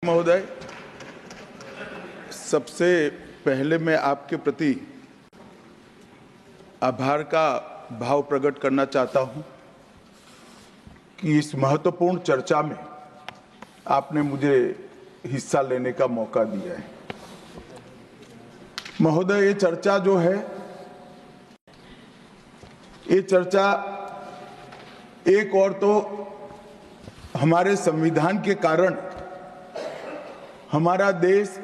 महोदय, सबसे पहले मैं आपके प्रति आभार का भाव प्रकट करना चाहता हूं कि इस महत्वपूर्ण चर्चा में आपने मुझे हिस्सा लेने का मौका दिया है। महोदय, ये चर्चा जो है, ये चर्चा एक और तो हमारे संविधान के कारण हमारा देश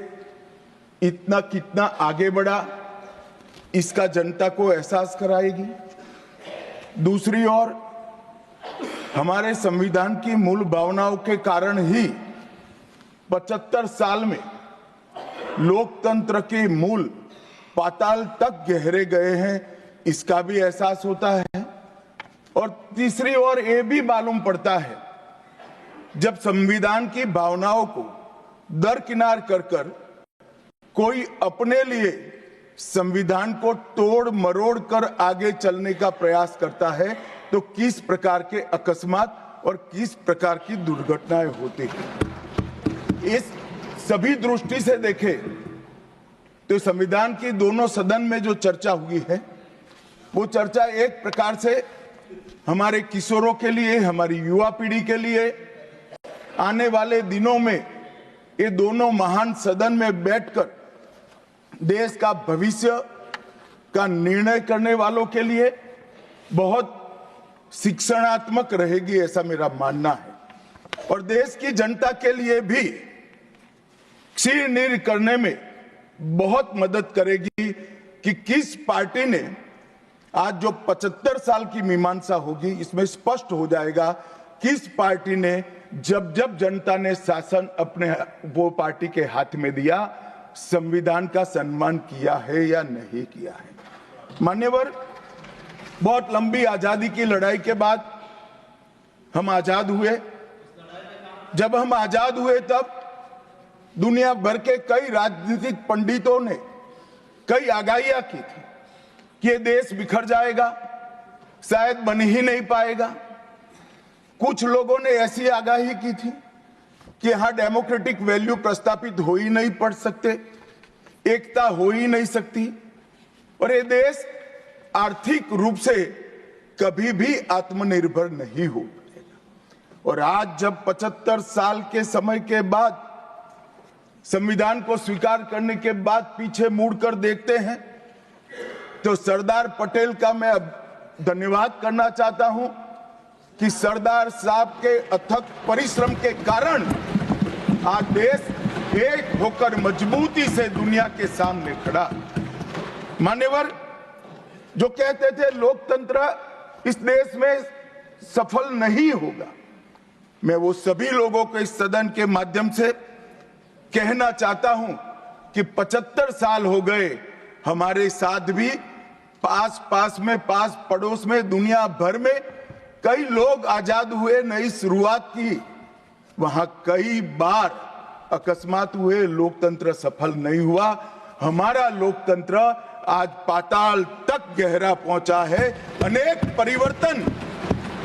इतना कितना आगे बढ़ा इसका जनता को एहसास कराएगी। दूसरी ओर हमारे संविधान की मूल भावनाओं के कारण ही 75 साल में लोकतंत्र के मूल पाताल तक गहरे गए हैं, इसका भी एहसास होता है। और तीसरी ओर ये भी मालूम पड़ता है, जब संविधान की भावनाओं को दरकिनार कर कोई अपने लिए संविधान को तोड़ मरोड़ कर आगे चलने का प्रयास करता है तो किस प्रकार के अकस्मात और किस प्रकार की दुर्घटनाएं होती हैं। इस सभी दृष्टि से देखें तो संविधान की दोनों सदन में जो चर्चा हुई है, वो चर्चा एक प्रकार से हमारे किशोरों के लिए, हमारी युवा पीढ़ी के लिए आने वाले दिनों में ये दोनों महान सदन में बैठकर देश का भविष्य का निर्णय करने वालों के लिए बहुत शिक्षणात्मक रहेगी, ऐसा मेरा मानना है। और देश की जनता के लिए भी क्षीण करने में बहुत मदद करेगी कि किस पार्टी ने आज जो 75 साल की मीमांसा होगी, इसमें स्पष्ट हो जाएगा किस पार्टी ने जब जब जनता ने शासन अपने वो पार्टी के हाथ में दिया, संविधान का सम्मान किया है या नहीं किया है। मान्यवर, बहुत लंबी आजादी की लड़ाई के बाद हम आजाद हुए। जब हम आजाद हुए तब दुनिया भर के कई राजनीतिक पंडितों ने कई आगाहियां की थी कि ये देश बिखर जाएगा, शायद बन ही नहीं पाएगा। कुछ लोगों ने ऐसी आगाही की थी कि यहां डेमोक्रेटिक वैल्यू प्रस्तापित हो ही नहीं पड़ सकते, एकता हो ही नहीं सकती और ये देश आर्थिक रूप से कभी भी आत्मनिर्भर नहीं हो पाएगा। और आज जब 75 साल के समय के बाद संविधान को स्वीकार करने के बाद पीछे मुड़कर देखते हैं तो सरदार पटेल का मैं धन्यवाद करना चाहता हूं कि सरदार साहब के अथक परिश्रम के कारण आज देश एक होकर मजबूती से दुनिया के सामने खड़ा। मान्यवर, जो कहते थे लोकतंत्र इस देश में सफल नहीं होगा, मैं वो सभी लोगों को इस सदन के माध्यम से कहना चाहता हूं कि 75 साल हो गए, हमारे साथ भी पास पड़ोस में दुनिया भर में कई लोग आजाद हुए, नई शुरुआत की, वहां कई बार अकस्मात हुए, लोकतंत्र सफल नहीं हुआ। हमारा लोकतंत्र आज पाताल तक गहरा पहुंचा है। अनेक परिवर्तन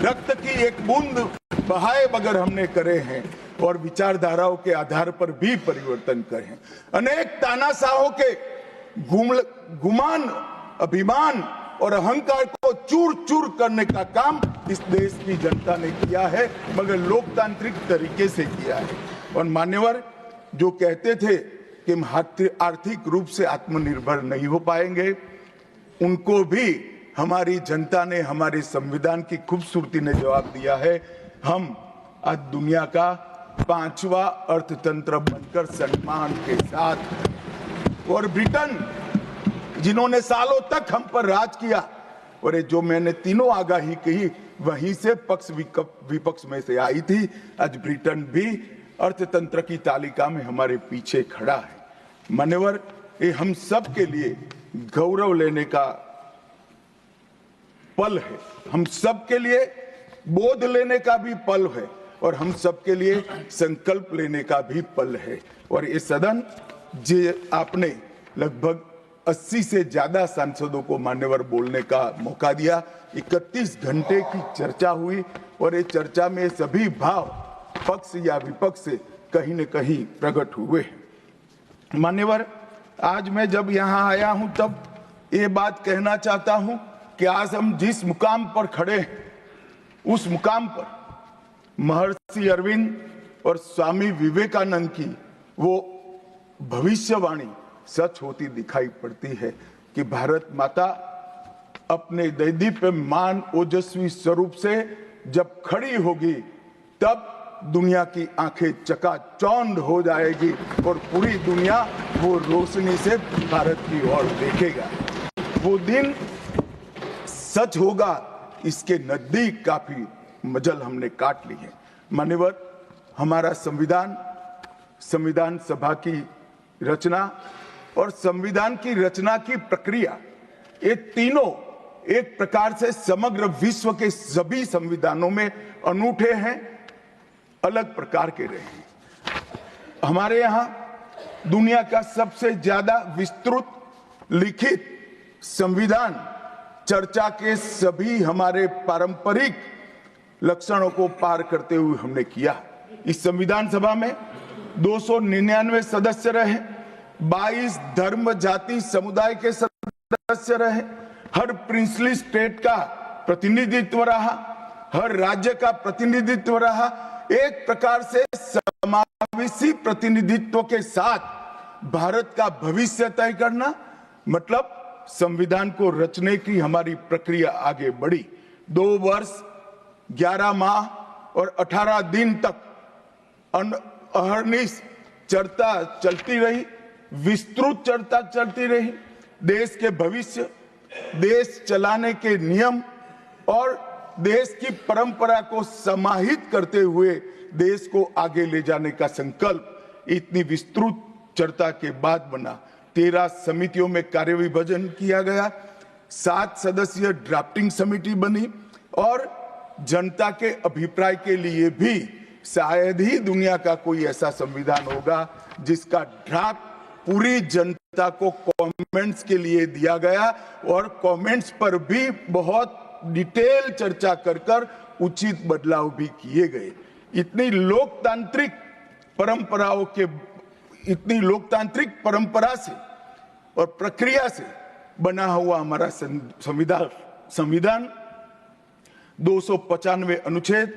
रक्त की एक बूंद बहाए बगैर हमने करे हैं और विचारधाराओं के आधार पर भी परिवर्तन करे हैं। अनेक तानाशाहों के गुमान, अभिमान और अहंकार को चूर चूर करने का काम इस देश की जनता ने किया है, मगर लोकतांत्रिक तरीके से किया है। और मान्यवर, जो कहते थे कि हम आर्थिक रूप से आत्मनिर्भर नहीं हो पाएंगे, उनको भी हमारी जनता ने, हमारे संविधान की खूबसूरती ने जवाब दिया है। हम आज दुनिया का 5वां अर्थतंत्र बनकर सम्मान के साथ, और ब्रिटेन जिन्होंने सालों तक हम पर राज किया, और जो मैंने तीनों आगाही की वहीं से पक्ष विपक्ष में से आई थी, आज ब्रिटेन भी अर्थतंत्र की तालिका में हमारे पीछे खड़ा है। मान्यवर, ये हम सब के लिए गौरव लेने का पल है, हम सब के लिए बोध लेने का भी पल है और हम सब के लिए संकल्प लेने का भी पल है। और ये सदन जे आपने लगभग 80 से ज्यादा सांसदों को मान्यवर बोलने का मौका दिया, 31 घंटे की चर्चा हुई और ये चर्चा में सभी भाव पक्ष या विपक्ष से कहीं न कहीं प्रकट हुए हैं। मान्यवर, आज मैं जब यहाँ आया हूं तब ये बात कहना चाहता हूं कि आज हम जिस मुकाम पर खड़े हैं उस मुकाम पर महर्षि अरविंद और स्वामी विवेकानंद की वो भविष्यवाणी सच होती दिखाई पड़ती है कि भारत माता अपने दैदीप्यमान ओजस्वी स्वरूप से जब खड़ी होगी तब दुनिया की आंखें चकाचौंध हो जाएगी और पूरी दुनिया वो रोशनी से भारत की ओर देखेगा। वो दिन सच होगा, इसके नजदीक काफी मजल हमने काट ली है। मान्यवर, हमारा संविधान सभा की रचना और संविधान की रचना की प्रक्रिया, ये तीनों एक प्रकार से समग्र विश्व के सभी संविधानों में अनूठे हैं, अलग प्रकार के रहे हैं। हमारे यहाँ दुनिया का सबसे ज्यादा विस्तृत लिखित संविधान चर्चा के सभी हमारे पारंपरिक लक्षणों को पार करते हुए हमने किया। इस संविधान सभा में 299 सदस्य रहे, 22 धर्म जाति समुदाय के सदस्य रहे, हर प्रिंसली स्टेट का प्रतिनिधित्व रहा, हर राज्य का प्रतिनिधित्व रहा। एक प्रकार से समावेशी प्रतिनिधित्व के साथ भारत का भविष्य तय करना, मतलब संविधान को रचने की हमारी प्रक्रिया आगे बढ़ी। 2 वर्ष 11 माह और 18 दिन तक अहर्निश चर्चा चलती रही, विस्तृत चर्चा चलती रही। देश के भविष्य, देश चलाने के नियम और देश की परंपरा को समाहित करते हुए देश को आगे ले जाने का संकल्प इतनी विस्तृत चर्चा के बाद बना। 13 समितियों में कार्य विभाजन किया गया, 7 सदस्यीय ड्राफ्टिंग समिति बनी और जनता के अभिप्राय के लिए भी शायद ही दुनिया का कोई ऐसा संविधान होगा जिसका ड्राफ्ट पूरी जनता को कमेंट्स के लिए दिया गया और कमेंट्स पर भी बहुत डिटेल चर्चा कर उचित बदलाव भी किए गए। इतनी लोकतांत्रिक परंपरा से और प्रक्रिया से बना हुआ हमारा संविधान 295 अनुच्छेद,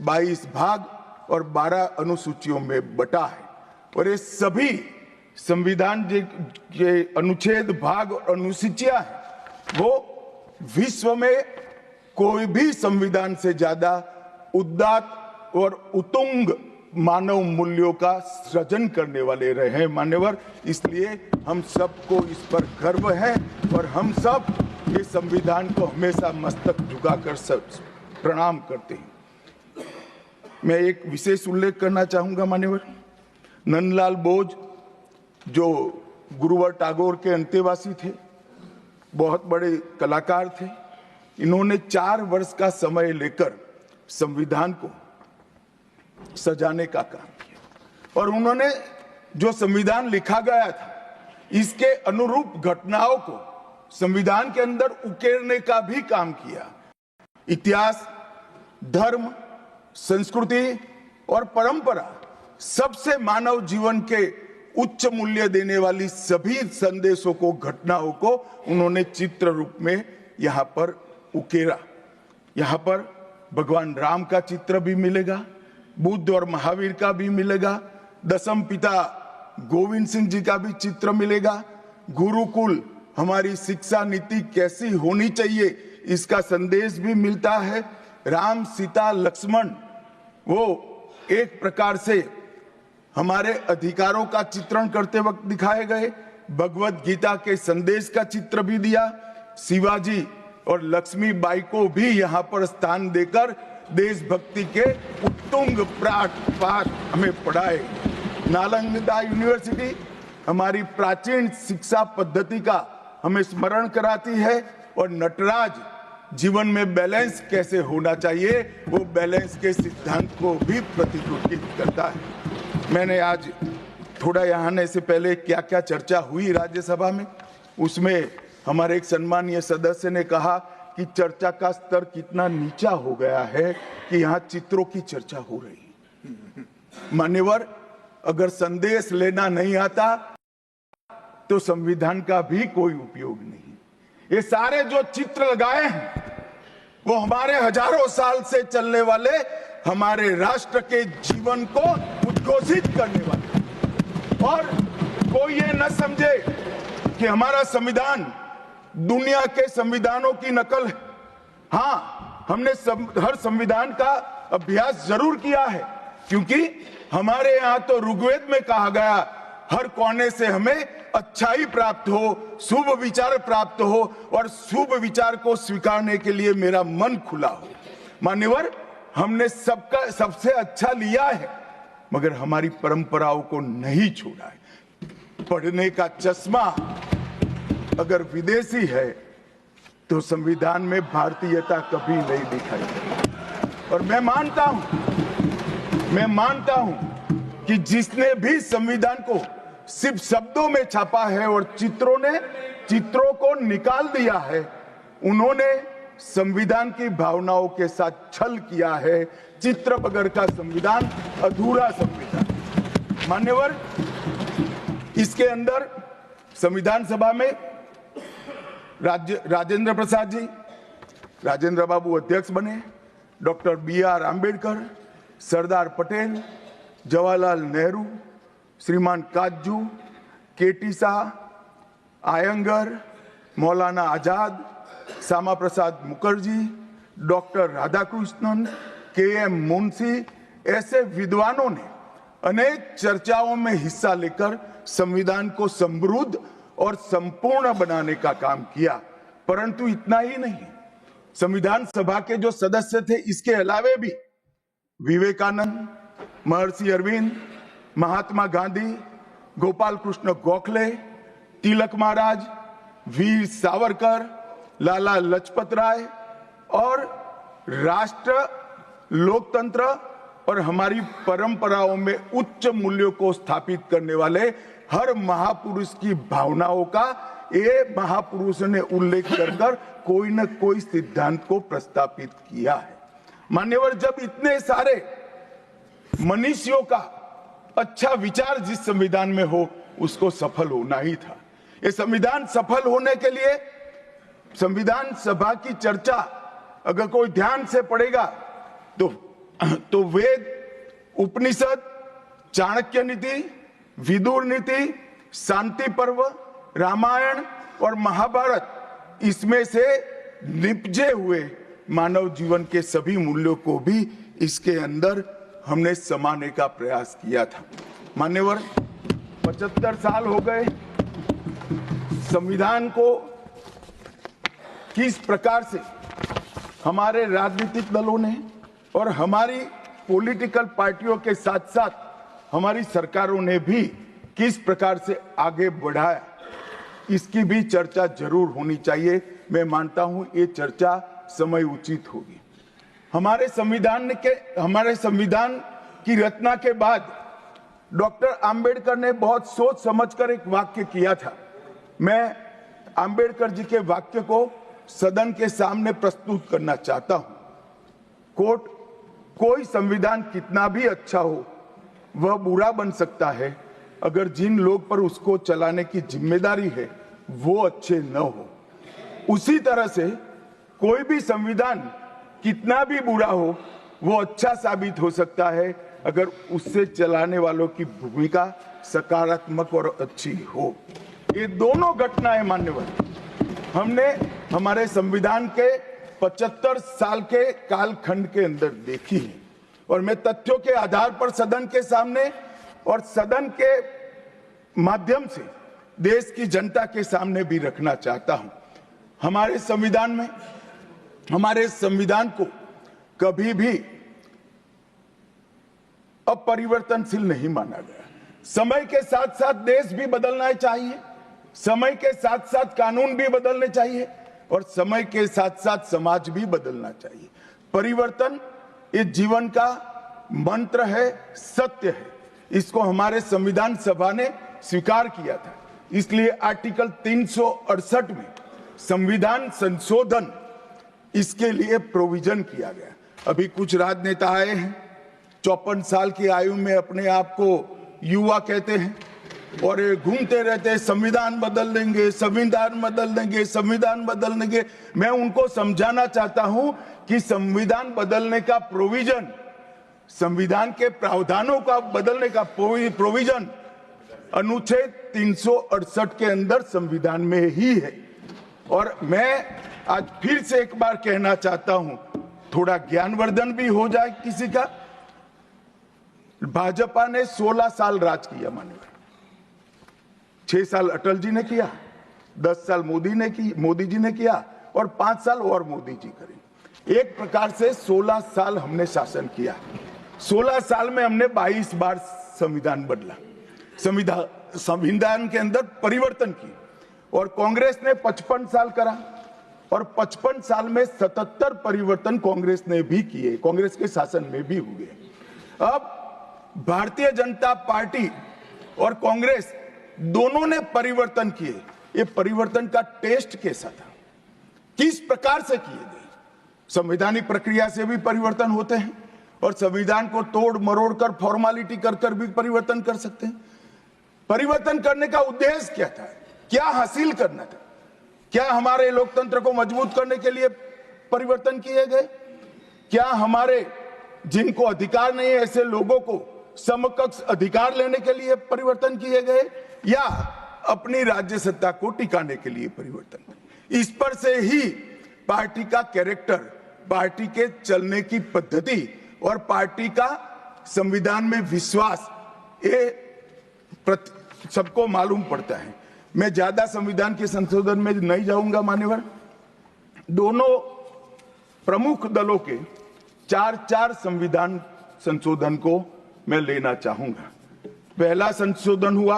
22 भाग और 12 अनुसूचियों में बटा है और ये सभी संविधान के अनुच्छेद, भाग और अनुसूचियां हैं वो विश्व में कोई भी संविधान से ज्यादा उदात्त और उत्तुंग मानव मूल्यों का सृजन करने वाले रहे हैं। मान्यवर, इसलिए हम सबको इस पर गर्व है और हम सब ये संविधान को हमेशा मस्तक झुकाकर प्रणाम करते हैं। मैं एक विशेष उल्लेख करना चाहूंगा मान्यवर, नंदलाल बोस जो गुरुवर टैगोर के अंतेवासी थे, बहुत बड़े कलाकार थे, इन्होंने 4 वर्ष का समय लेकर संविधान को सजाने का काम किया और उन्होंने जो संविधान लिखा गया था इसके अनुरूप घटनाओं को संविधान के अंदर उकेरने का भी काम किया। इतिहास, धर्म, संस्कृति और परंपरा, सबसे मानव जीवन के उच्च मूल्य देने वाली सभी संदेशों को, घटनाओं को उन्होंने चित्र रूप में यहाँ पर उकेरा। यहाँ पर भगवान राम का चित्र भी मिलेगा, बुद्ध और महावीर का भी मिलेगा, दशम पिता गोविंद सिंह जी का भी चित्र मिलेगा, गुरुकुल हमारी शिक्षा नीति कैसी होनी चाहिए इसका संदेश भी मिलता है, राम सीता लक्ष्मण वो एक प्रकार से हमारे अधिकारों का चित्रण करते वक्त दिखाए गए, भगवत गीता के संदेश का चित्र भी दिया, शिवाजी और लक्ष्मीबाई को भी यहाँ पर स्थान देकर देशभक्ति के उत्तुंग पाठ हमें पढ़ाए। नालंदा यूनिवर्सिटी हमारी प्राचीन शिक्षा पद्धति का हमें स्मरण कराती है और नटराज जीवन में बैलेंस कैसे होना चाहिए वो बैलेंस के सिद्धांत को भी प्रतिरूपित करता है। मैंने आज थोड़ा यहाँ आने से पहले क्या क्या चर्चा हुई राज्यसभा में, उसमें हमारे एक सम्मानीय सदस्य ने कहा कि चर्चा का स्तर कितना नीचा हो गया है कि यहाँ चित्रों की चर्चा हो रही है। मान्यवर, अगर संदेश लेना नहीं आता तो संविधान का भी कोई उपयोग नहीं। ये सारे जो चित्र लगाए हैं वो हमारे हजारों साल से चलने वाले हमारे राष्ट्र के जीवन को उद्घोषित करने वाले, और कोई ये न समझे कि हमारा संविधान दुनिया के संविधानों की नकल है। हाँ, हमने हर संविधान का अभ्यास जरूर किया है, क्योंकि हमारे यहाँ तो ऋग्वेद में कहा गया हर कोने से हमें अच्छाई प्राप्त हो, शुभ विचार प्राप्त हो, और शुभ विचार को स्वीकारने के लिए मेरा मन खुला हो। मान्यवर, हमने सबसे अच्छा लिया है, मगर हमारी परंपराओं को नहीं छोड़ा है। पढ़ने का चश्मा अगर विदेशी है तो संविधान में भारतीयता कभी नहीं दिखाई देती। और मैं मानता हूं कि जिसने भी संविधान को सिर्फ शब्दों में छापा है और चित्रों को निकाल दिया है, उन्होंने संविधान की भावनाओं के साथ छल किया है। चित्र बगैर का संविधान अधूरा संविधान। मान्यवर, इसके अंदर संविधान सभा में राजेंद्र प्रसाद जी, राजेंद्र बाबू अध्यक्ष बने, डॉक्टर BR आंबेडकर, सरदार पटेल, जवाहरलाल नेहरू, श्रीमान काजू, KT Shah, Iyengar, Maulana Azad, Shyama Prasad Mukherjee, doctor Radhakrishnan, KM Munshi, ऐसे विद्वानों ने अनेक चर्चाओं में हिस्सा लेकर संविधान को समृद्ध और संपूर्ण बनाने का काम किया। परंतु इतना ही नहीं, संविधान सभा के जो सदस्य थे, इसके अलावे भी विवेकानंद, महर्षि अरविंद, महात्मा गांधी, गोपाल कृष्ण गोखले, तिलक महाराज, वीर सावरकर, लाला लजपत राय और राष्ट्र, लोकतंत्र और हमारी परंपराओं में उच्च मूल्यों को स्थापित करने वाले हर महापुरुष की भावनाओं का ये महापुरुष ने उल्लेख कर कोई न कोई सिद्धांत को प्रस्तापित किया है। मान्यवर, जब इतने सारे मनुष्यों का अच्छा विचार जिस संविधान में हो, उसको सफल होना ही था। ये संविधान सफल होने के लिए संविधान सभा की चर्चा अगर कोई ध्यान से पढ़ेगा तो वेद, उपनिषद, चाणक्य नीति, विदुर नीति, शांति पर्व, रामायण और महाभारत, इसमें से निपजे हुए मानव जीवन के सभी मूल्यों को भी इसके अंदर हमने समाने का प्रयास किया था। मान्यवर, 75 साल हो गए संविधान को किस प्रकार से हमारे राजनीतिक दलों ने और हमारी पॉलिटिकल पार्टियों के साथ साथ हमारी सरकारों ने भी किस प्रकार से आगे बढ़ाया, इसकी भी चर्चा जरूर होनी चाहिए। मैं मानता हूं ये चर्चा समय उचित होगी। हमारे संविधान की रचना के बाद डॉक्टर आंबेडकर ने बहुत सोच समझकर एक वाक्य किया था। मैं आंबेडकर जी के वाक्य को सदन के सामने प्रस्तुत करना चाहता हूं। कोट, कोई संविधान कितना भी अच्छा हो, वह बुरा बन सकता है अगर जिन लोग पर उसको चलाने की जिम्मेदारी है वो अच्छे न हो। उसी तरह से कोई भी संविधान कितना भी बुरा हो, वो अच्छा साबित हो सकता है अगर उससे चलाने वालों की भूमिका सकारात्मक और अच्छी हो। ये दोनों घटनाएं मान्यवर हमने हमारे संविधान के 75 साल के कालखंड के अंदर देखी है, और मैं तथ्यों के आधार पर सदन के सामने और सदन के माध्यम से देश की जनता के सामने भी रखना चाहता हूं। हमारे संविधान को कभी भी अपरिवर्तनशील नहीं माना गया। समय के साथ साथ देश भी बदलना चाहिए, समय के साथ साथ कानून भी बदलने चाहिए और समय के साथ साथ समाज भी बदलना चाहिए। परिवर्तन ये जीवन का मंत्र है, सत्य है। इसको हमारे संविधान सभा ने स्वीकार किया था। इसलिए आर्टिकल 368 में संविधान संशोधन, इसके लिए प्रोविजन किया गया। अभी कुछ राजनेता आए हैं, 54 साल की आयु में अपने आप को युवा कहते हैं और ये घूमते रहते हैं, संविधान बदल देंगे, संविधान बदल देंगे, संविधान बदल देंगे। मैं उनको समझाना चाहता हूं कि संविधान बदलने का प्रोविजन, संविधान के प्रावधानों का बदलने का प्रोविजन अनुच्छेद 368 के अंदर संविधान में ही है। और मैं आज फिर से एक बार कहना चाहता हूं, थोड़ा ज्ञानवर्धन भी हो जाए किसी का। भाजपा ने 16 साल राज किया, माननीय 6 साल अटल जी ने किया, 10 साल मोदी जी ने किया और 5 साल और मोदी जी करेंगे। एक प्रकार से 16 साल हमने शासन किया। 16 साल में हमने 22 बार संविधान बदला, संविधान के अंदर परिवर्तन की। और कांग्रेस ने 55 साल करा और 55 साल में 77 परिवर्तन कांग्रेस ने भी किए, कांग्रेस के शासन में भी हुए। अब भारतीय जनता पार्टी और कांग्रेस दोनों ने परिवर्तन किए। ये परिवर्तन का टेस्ट कैसा था, किस प्रकार से किए गए? संवैधानिक प्रक्रिया से भी परिवर्तन होते हैं और संविधान को तोड़ मरोड़ कर, फॉर्मेलिटी कर भी परिवर्तन कर सकते हैं। परिवर्तन करने का उद्देश्य क्या था, क्या हासिल करना था? क्या हमारे लोकतंत्र को मजबूत करने के लिए परिवर्तन किए गए? क्या हमारे जिनको अधिकार नहीं है ऐसे लोगों को समकक्ष अधिकार लेने के लिए परिवर्तन किए गए, या अपनी राज्य सत्ता को टिकाने के लिए परिवर्तन? इस पर से ही पार्टी का कैरेक्टर, पार्टी के चलने की पद्धति और पार्टी का संविधान में विश्वास, ये सबको मालूम पड़ता है। मैं ज्यादा संविधान के संशोधन में नहीं जाऊंगा मान्यवर। दोनों प्रमुख दलों के 4 संविधान संशोधन को मैं लेना चाहूंगा। पहला संशोधन हुआ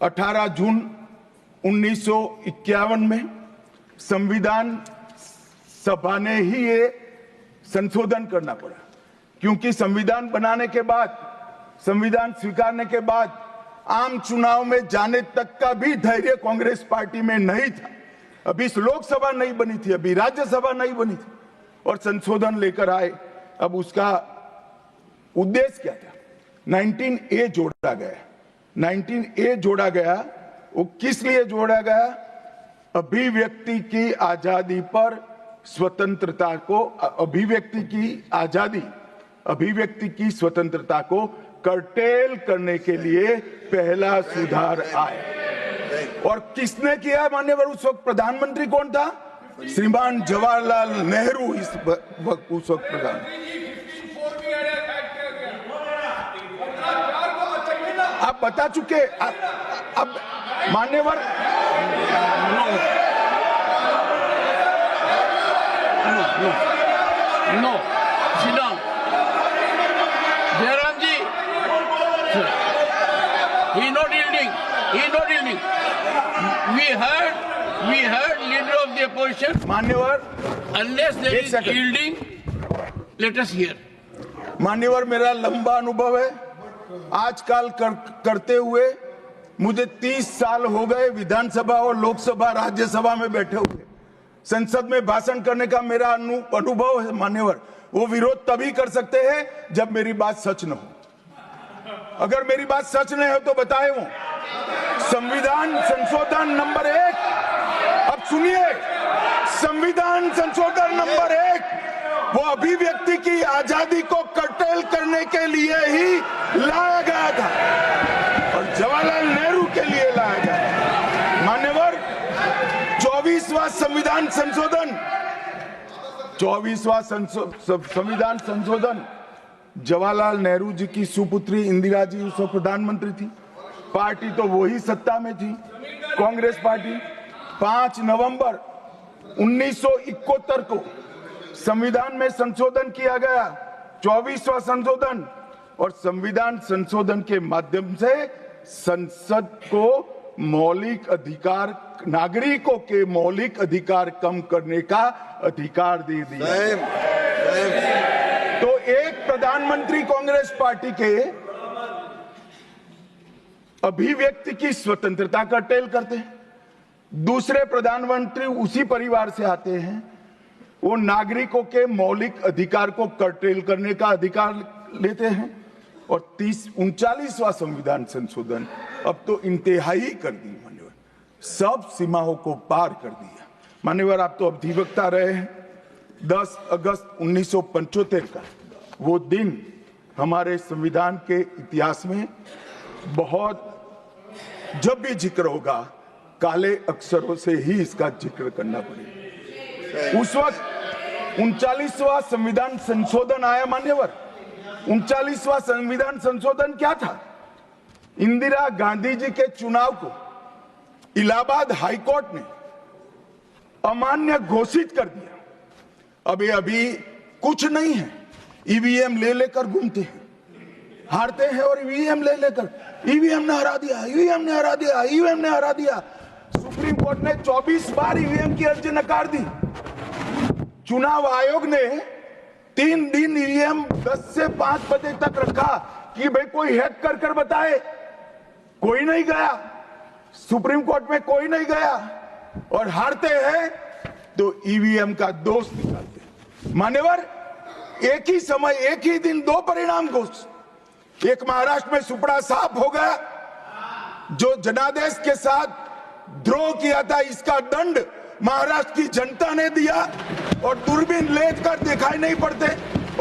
18 जून 1951 में। संविधान सभा ने ही ये संशोधन करना पड़ा, क्योंकि संविधान बनाने के बाद, संविधान स्वीकारने के बाद आम चुनाव में जाने तक का भी धैर्य कांग्रेस पार्टी में नहीं था। अभी लोकसभा नहीं बनी थी, अभी राज्यसभा नहीं बनी थी और संशोधन लेकर आए। अब उसका उद्देश्य क्या था? 19A जोड़ा गया। 19A जोड़ा गया, वो किस लिए जोड़ा गया? अभिव्यक्ति की आजादी पर स्वतंत्रता को, अभिव्यक्ति की आजादी, अभिव्यक्ति की स्वतंत्रता को कर्टेल करने के लिए पहला सुधार आया। और किसने किया मान्यवर? उस वक्त प्रधानमंत्री कौन था? श्रीमान जवाहरलाल नेहरू उस वक्त प्रधान। आप बता चुके। अब मान्यवर नो सिद्धांत जयराम जी, he not yielding. We heard leader of the opposition. मान्यवर, Unless there is yielding, let us hear. मान्यवर, मेरा लंबा अनुभव है आजकल करते हुए। मुझे 30 साल हो गए विधानसभा और लोकसभा राज्यसभा में बैठे हुए। संसद में भाषण करने का मेरा अनुभव है मान्यवर। वो विरोध तभी कर सकते हैं जब मेरी बात सच न हो। अगर मेरी बात सच नहीं हो तो बताए वो संविधान संशोधन नंबर 1, अब सुनिए, संविधान संशोधन नंबर 1 वो अभिव्यक्ति की आजादी को कर्टेल करने के लिए ही लाया गया था और जवाहरलाल नेहरू के लिए लाया गया। मान्यवर, 24वां संविधान संशोधन, 24वां संविधान संशोधन जवाहरलाल नेहरू जी की सुपुत्री इंदिरा जी उस वक्त प्रधानमंत्री थी। पार्टी तो वही सत्ता में थी, कांग्रेस पार्टी। 5 नवंबर 1971 को संविधान में संशोधन किया गया, 24वां संशोधन। और संविधान संशोधन के माध्यम से संसद को मौलिक अधिकार, नागरिकों के मौलिक अधिकार कम करने का अधिकार दे दिया। तो एक प्रधानमंत्री कांग्रेस पार्टी के अभिव्यक्ति की स्वतंत्रता का टेल करते हैं, दूसरे प्रधानमंत्री उसी परिवार से आते हैं, वो नागरिकों के मौलिक अधिकार को कर्टेल करने का अधिकार लेते हैं। और 39वां संविधान संशोधन अब तो इंतहाई कर दी मान्यवर, सब सीमाओं को पार कर दिया। मान्यवर, आप तो अधिवक्ता रहे हैं। 10 अगस्त 1975 का वो दिन हमारे संविधान के इतिहास में बहुत, जब भी जिक्र होगा काले अक्षरों से ही इसका जिक्र करना पड़ेगा। उस वक्त 39वां संविधान संशोधन आया मान्यवर। 39वां संविधान संशोधन क्या था? इंदिरा गांधी जी के चुनाव को इलाहाबाद हाईकोर्ट ने अमान्य घोषित कर दिया। अभी कुछ नहीं है, ईवीएम ले लेकर घूमते हैं, हारते हैं और ईवीएम ले लेकर, ईवीएम ने हरा दिया, ईवीएम ने हरा दिया, ईवीएम ने हरा दिया। सुप्रीम कोर्ट ने 24 बार ईवीएम की अर्जी नकार दी। चुनाव आयोग ने 3 दिन ईवीएम 10 से 5 बजे तक रखा कि भाई कोई हैक कर बताए। कोई नहीं गया, सुप्रीम कोर्ट में कोई नहीं गया, और हारते हैं तो ईवीएम का दोष निकालते। मान्यवर, एक ही समय, एक ही दिन 2 परिणाम घोषित। एक महाराष्ट्र में सुपड़ा साफ हो गया, जो जनादेश के साथ द्रोह किया था, इसका दंड महाराष्ट्र की जनता ने दिया और दूरबीन लेकर दिखाई नहीं पड़ते।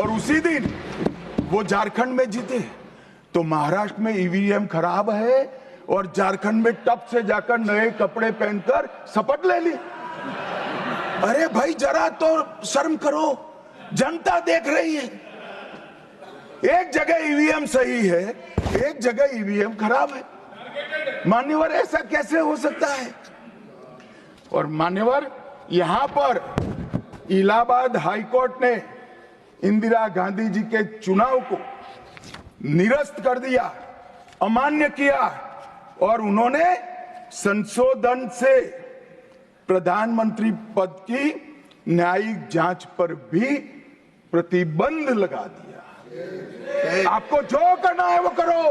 और उसी दिन वो झारखंड में जीते। तो महाराष्ट्र में ईवीएम खराब है और झारखंड में टप से जाकर नए कपड़े पहनकर शपथ ले ली। अरे भाई, जरा तो शर्म करो, जनता देख रही है। एक जगह ईवीएम सही है, एक जगह ईवीएम खराब है। मान्यवर, ऐसा कैसे हो सकता है? और मान्यवर, यहां पर इलाहाबाद हाईकोर्ट ने इंदिरा गांधी जी के चुनाव को निरस्त कर दिया, अमान्य किया, और उन्होंने संशोधन से प्रधानमंत्री पद की न्यायिक जांच पर भी प्रतिबंध लगा दिया। आपको जो करना है वो करो,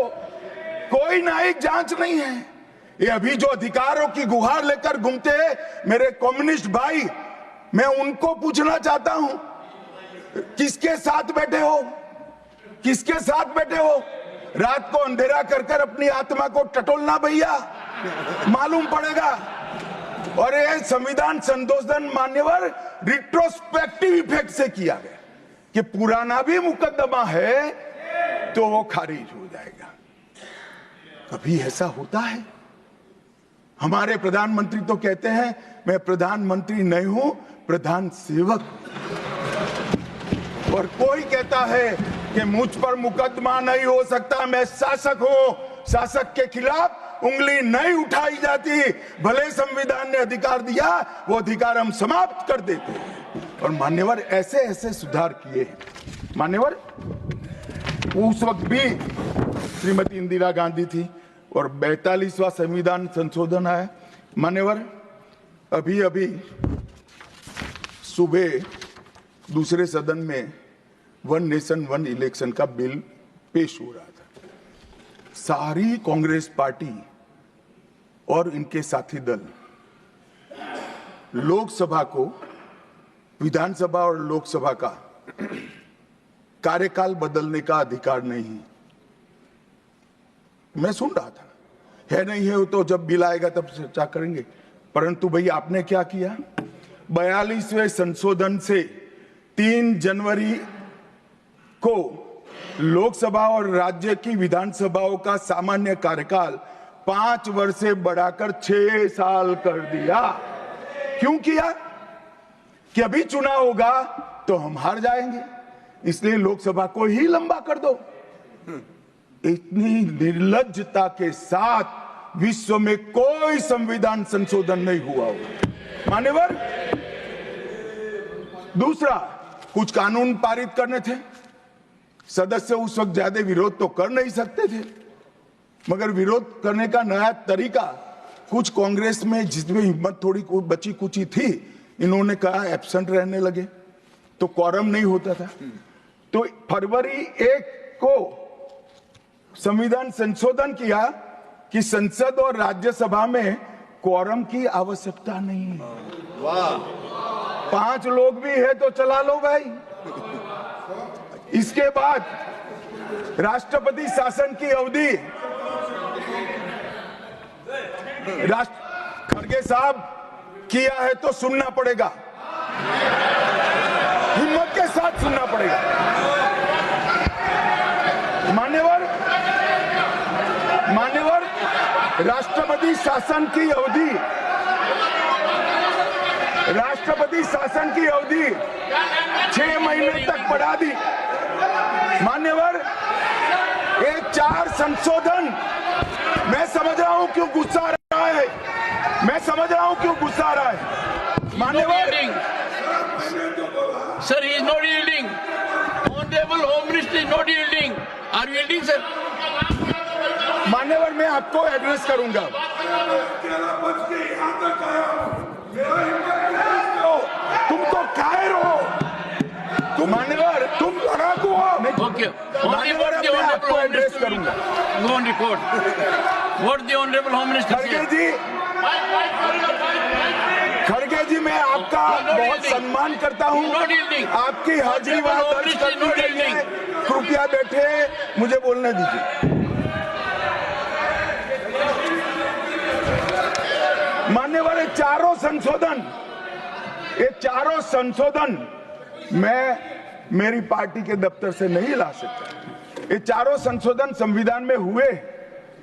कोई न्यायिक जांच नहीं है। ये अभी जो अधिकारों की गुहार लेकर घूमते हैं मेरे कम्युनिस्ट भाई, मैं उनको पूछना चाहता हूं, किसके साथ बैठे हो? किसके साथ बैठे हो? रात को अंधेरा कर अपनी आत्मा को टटोलना भैया, मालूम पड़ेगा। और ये संविधान संशोधन मान्यवर रिट्रोस्पेक्टिव इफेक्ट से किया गया कि पुराना भी मुकदमा है तो वो खारिज हो जाएगा। कभी ऐसा होता है? हमारे प्रधानमंत्री तो कहते हैं मैं प्रधानमंत्री नहीं हूं, प्रधान सेवक। और कोई कहता है कि मुझ पर मुकदमा नहीं हो सकता, मैं शासक हूं, शासक के खिलाफ उंगली नहीं उठाई जाती। भले संविधान ने अधिकार दिया, वो अधिकार हम समाप्त कर देते हैं। और मान्यवर, ऐसे ऐसे सुधार किए हैं। मान्यवर, उस वक्त भी श्रीमती इंदिरा गांधी थी और 42वां संविधान संशोधन आया। मान्यवर, अभी सुबह दूसरे सदन में 1 नेशन 1 इलेक्शन का बिल पेश हो रहा था। सारी कांग्रेस पार्टी और इनके साथी दल लोकसभा को, विधानसभा और लोकसभा का कार्यकाल बदलने का अधिकार नहीं। मैं सुन रहा था, है नहीं है तो जब बिल आएगा तब चर्चा करेंगे। परंतु भाई, आपने क्या किया? 42वें संशोधन से 3 जनवरी को लोकसभा और राज्य की विधानसभाओं का सामान्य कार्यकाल 5 वर्ष से बढ़ाकर 6 साल कर दिया। क्यों किया? कि अभी चुनाव होगा तो हम हार जाएंगे, इसलिए लोकसभा को ही लंबा कर दो। इतनी निर्लज्जता के साथ विश्व में कोई संविधान संशोधन नहीं हुआ होगा। मान्यवर, दूसरा, कुछ कानून पारित करने थे। सदस्य उस वक्त ज्यादा विरोध तो कर नहीं सकते थे, मगर विरोध करने का नया तरीका कुछ कांग्रेस में, जिसमें हिम्मत थोड़ी बची कुची थी, इन्होंने कहा एब्सेंट रहने लगे तो क्वारम नहीं होता था। तो फरवरी 1 को संविधान संशोधन किया कि संसद और राज्यसभा में क्वारम की आवश्यकता नहीं है। वाह, 5 लोग भी है तो चला लो भाई। इसके बाद राष्ट्रपति शासन की अवधि, खड़गे साहब किया है तो सुनना पड़ेगा, हिम्मत के साथ सुनना पड़ेगा। मान्यवर, राष्ट्रपति शासन की अवधि, राष्ट्रपति शासन की अवधि 6 महीने तक बढ़ा दी। मान्यवर, ये 4 संशोधन, मैं समझ रहा हूं क्यों गुस्सा आ रहा है, मैं समझ रहा हूं क्यों गुस्सा आ रहा है। मान्यवर, sir, he is not yielding. Honorable Home Minister is not yielding. Are you yielding, sir? मान्यवर, मैं आपको एड्रेस करूंगा। तुम तो कायर हो, तुम मान्यवर, तुम लड़ाकू हो। Okay. मान्यवर, What the मैं Honorable आपको Home एड्रेस Minister करूंगा। will go on record. What the Honorable Home Minister खड़गे said. जी, खड़गे जी, मैं आपका बहुत सम्मान करता हूं, आपकी हाजिरी वहां दर्ज करनी चाहिए। कृपया बैठे, मुझे बोलने दीजिए। मान्यवर, ये चारों संशोधन मैं मेरी पार्टी के दफ्तर से नहीं ला सकता। ये चारों संशोधन संविधान में हुए,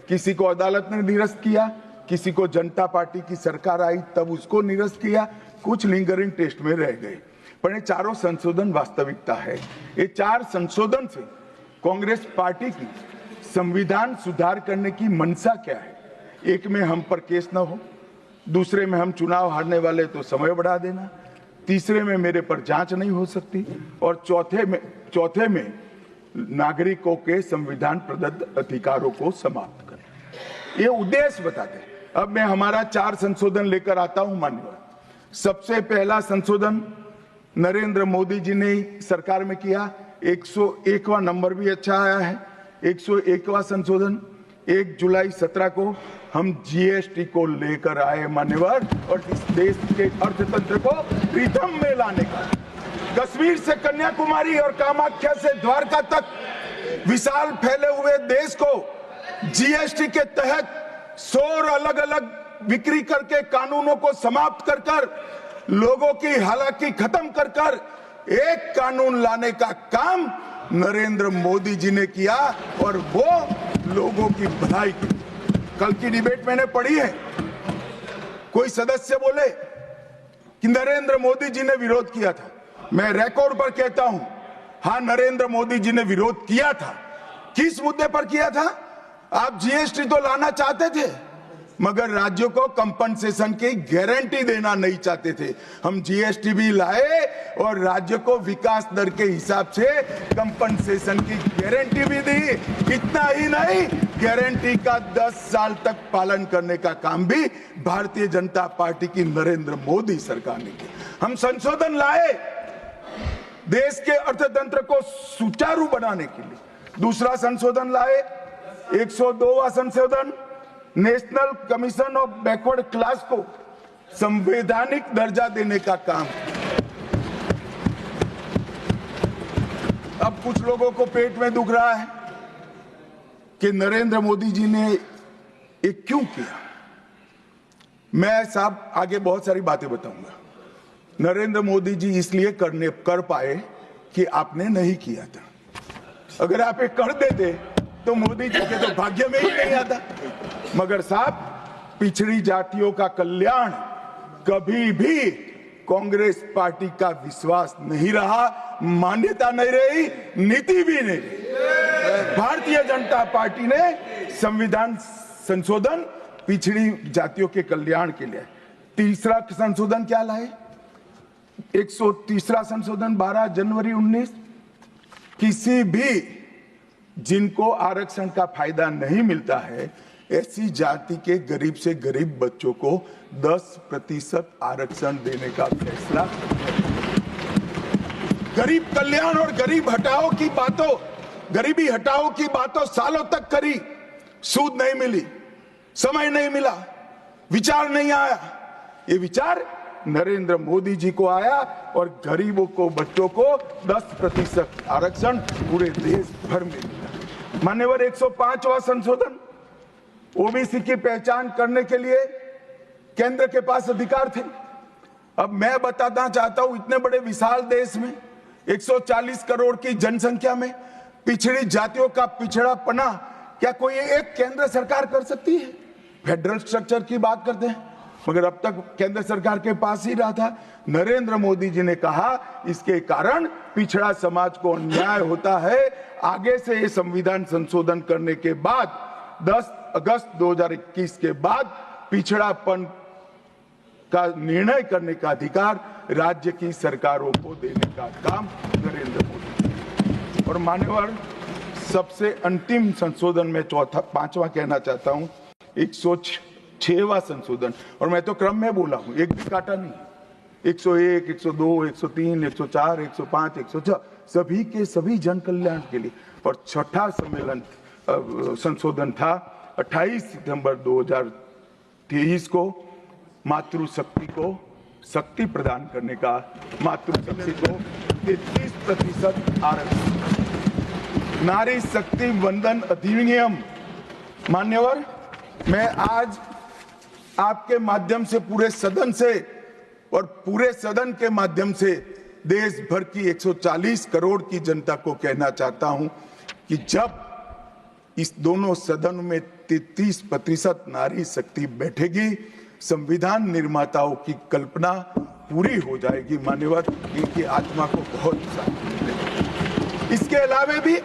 किसी को अदालत ने निरस्त किया, किसी को जनता पार्टी की सरकार आई तब उसको निरस्त किया, कुछ लिंगरिंग टेस्ट में रह गए, पर ये चारों संशोधन वास्तविकता है। ये 4 संशोधन से कांग्रेस पार्टी की संविधान सुधार करने की मंशा क्या है? एक में हम पर केस न हो, दूसरे में हम चुनाव हारने वाले तो समय बढ़ा देना, तीसरे में मेरे पर जांच नहीं हो सकती, और चौथे में नागरिकों के संविधान प्रदत्त अधिकारों को समाप्त करना। ये उद्देश्य बताते हैं। अब मैं हमारा 4 संशोधन लेकर आता हूं। मान्यवर, सबसे पहला संशोधन नरेंद्र मोदी जी ने सरकार में किया, 101वां नंबर भी अच्छा आया है। 101वां संशोधन 1 जुलाई 17 को हम जीएसटी को लेकर आए मान्यवर, और इस देश के अर्थतंत्र को रिदम में लाने का। कश्मीर से कन्याकुमारी और कामाख्या से द्वारका तक विशाल फैले हुए देश को जीएसटी के तहत 100 अलग अलग बिक्री करके कानूनों को समाप्त कर कर, लोगों की हालाकी खत्म कर कर एक कानून लाने का काम नरेंद्र मोदी जी ने किया, और वो लोगों की भलाई की। कल की डिबेट मैंने पढ़ी है, कोई सदस्य बोले कि नरेंद्र मोदी जी ने विरोध किया था। मैं रिकॉर्ड पर कहता हूं, हां, नरेंद्र मोदी जी ने विरोध किया था। किस मुद्दे पर किया था? आप जीएसटी तो लाना चाहते थे, मगर राज्यों को कंपनसेशन की गारंटी देना नहीं चाहते थे। हम जीएसटी भी लाए और राज्य को विकास दर के हिसाब से कंपनसेशन की गारंटी भी दी। इतना ही नहीं, गारंटी का 10 साल तक पालन करने का काम भी भारतीय जनता पार्टी की नरेंद्र मोदी सरकार ने किया। हम संशोधन लाए देश के अर्थतंत्र को सुचारू बनाने के लिए। दूसरा संशोधन लाए, 102वां संशोधन, national commission of backward class को संवैधानिक दर्जा देने का काम। अब कुछ लोगों को पेट में दुख रहा है कि नरेंद्र मोदी जी ने ये क्यों किया। मैं साहब आगे बहुत सारी बातें बताऊंगा। नरेंद्र मोदी जी इसलिए कर पाए कि आपने नहीं किया था। अगर आप ये कर देते तो मोदी जी के तो भाग्य में ही नहीं आता। मगर साहब, पिछड़ी जातियों का कल्याण कभी भी कांग्रेस पार्टी का विश्वास नहीं रहा, मान्यता नहीं रही, नीति भी नहीं रही। भारतीय जनता पार्टी ने संविधान संशोधन पिछड़ी जातियों के कल्याण के लिए। तीसरा संशोधन क्या लाए? 130वां संशोधन 12 जनवरी 19, किसी भी जिनको आरक्षण का फायदा नहीं मिलता है, ऐसी जाति के गरीब से गरीब बच्चों को 10% आरक्षण देने का फैसला। गरीब कल्याण और गरीब हटाओ की बातों, गरीबी हटाओ की बातों सालों तक करी, सूद नहीं मिली, समय नहीं मिला, विचार नहीं आया। ये विचार नरेंद्र मोदी जी को आया और गरीबों को, बच्चों को 10% आरक्षण पूरे देश भर में मिला। मान्यवर 105वां संशोधन, ओबीसी की पहचान करने के लिए केंद्र के पास अधिकार थे। अब मैं बताना चाहता हूं, इतने बड़े विशाल देश में 140 करोड़ की जनसंख्या में पिछड़ी जातियों का पिछड़ापना क्या कोई एक केंद्र सरकार कर सकती है? फेडरल स्ट्रक्चर की बात करते हैं, मगर अब तक केंद्र सरकार के पास ही रहा था। नरेंद्र मोदी जी ने कहा इसके कारण पिछड़ा समाज को अन्याय होता है। आगे से ये संविधान संशोधन करने के बाद 10 अगस्त 2021 के बाद पिछड़ापन का निर्णय करने का अधिकार राज्य की सरकारों को देने का काम नरेंद्र मोदी। और मान्यवर सबसे अंतिम संशोधन में पांचवा कहना चाहता हूं, 106वां संशोधन, और मैं तो क्रम में बोला हूं, एक भी काटा नहीं। 101, 102, 103, 104, 105, 106 सभी के सभी जन कल्याण के लिए। और छठा सम्मेलन संशोधन था 28 सितंबर 2023 को मातृशक्ति को शक्ति प्रदान करने का, मातृशक्ति को 33% आरक्षण, नारी शक्ति वंदन अधिनियम। मान्यवर, मैं आज आपके माध्यम से पूरे सदन से और पूरे सदन के माध्यम से देश भर की 140 करोड़ की जनता को कहना चाहता हूं कि जब इस दोनों सदन में 33% नारी शक्ति बैठेगी, संविधान निर्माताओं की कल्पना पूरी हो जाएगी। मान्यवर, इनकी आत्मा को बहुत शांति मिलेगी। इसके अलावा भी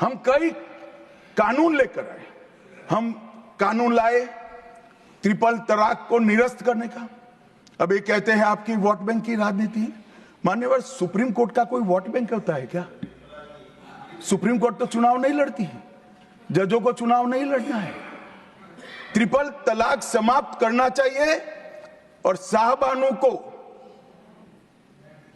हम कई कानून लेकर आए। हम कानून लाए ट्रिपल तलाक को निरस्त करने का। अब ये कहते हैं आपकी वोट बैंक की राजनीति है। मान्यवर, सुप्रीम कोर्ट का कोई वोट बैंक होता है क्या? सुप्रीम कोर्ट तो चुनाव नहीं लड़ती है, जजों को चुनाव नहीं लड़ना है। ट्रिपल तलाक समाप्त करना चाहिए और साहबानों को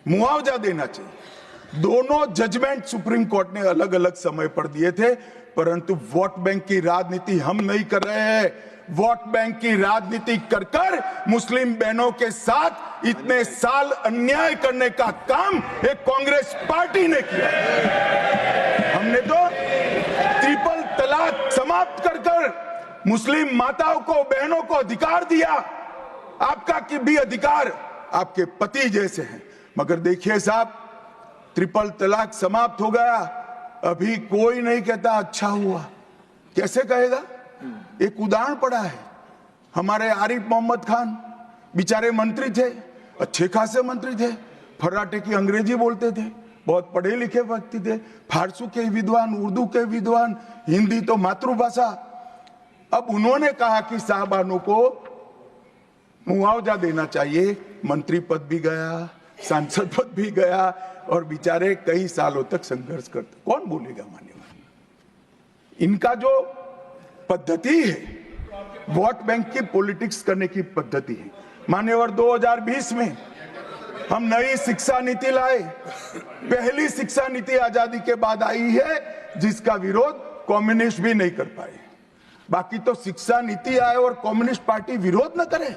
मुआवजा देना चाहिए। दोनों जजमेंट सुप्रीम कोर्ट ने अलग अलग समय पर दिए थे, परंतु वोट बैंक की राजनीति हम नहीं कर रहे हैं। वोट बैंक की राजनीति कर कर मुस्लिम बहनों के साथ इतने साल अन्याय करने का काम एक कांग्रेस पार्टी ने किया। हमने तो ट्रिपल तलाक समाप्त कर कर मुस्लिम माताओं को, बहनों को अधिकार दिया। आपका कि भी अधिकार आपके पति जैसे हैं, मगर देखिए साहब, ट्रिपल तलाक समाप्त हो गया, अभी कोई नहीं कहता अच्छा हुआ। कैसे कहेगा? एक उदाहरण पड़ा है, हमारे आरिफ मोहम्मद खान बेचारे मंत्री थे, अच्छे खासे मंत्री थे, फर्राटे की अंग्रेजी बोलते थे, बहुत पढ़े लिखे व्यक्ति थे, फारसी के विद्वान, उर्दू के विद्वान, हिंदी तो मातृभाषा। अब उन्होंने कहा कि साहबानों को मुआवजा देना चाहिए। मंत्री पद भी गया, सांसद पद भी गया, और बेचारे कई सालों तक संघर्ष करते। कौन बोलेगा? मान्यवर, इनका जो पद्धति है वोट बैंक की पॉलिटिक्स करने की पद्धति है। मान्यवर, 2020 में हम नई शिक्षा नीति लाए। पहली शिक्षा नीति आजादी के बाद आई है जिसका विरोध कम्युनिस्ट भी नहीं कर पाए। बाकी तो शिक्षा नीति आए और कम्युनिस्ट पार्टी विरोध न करे,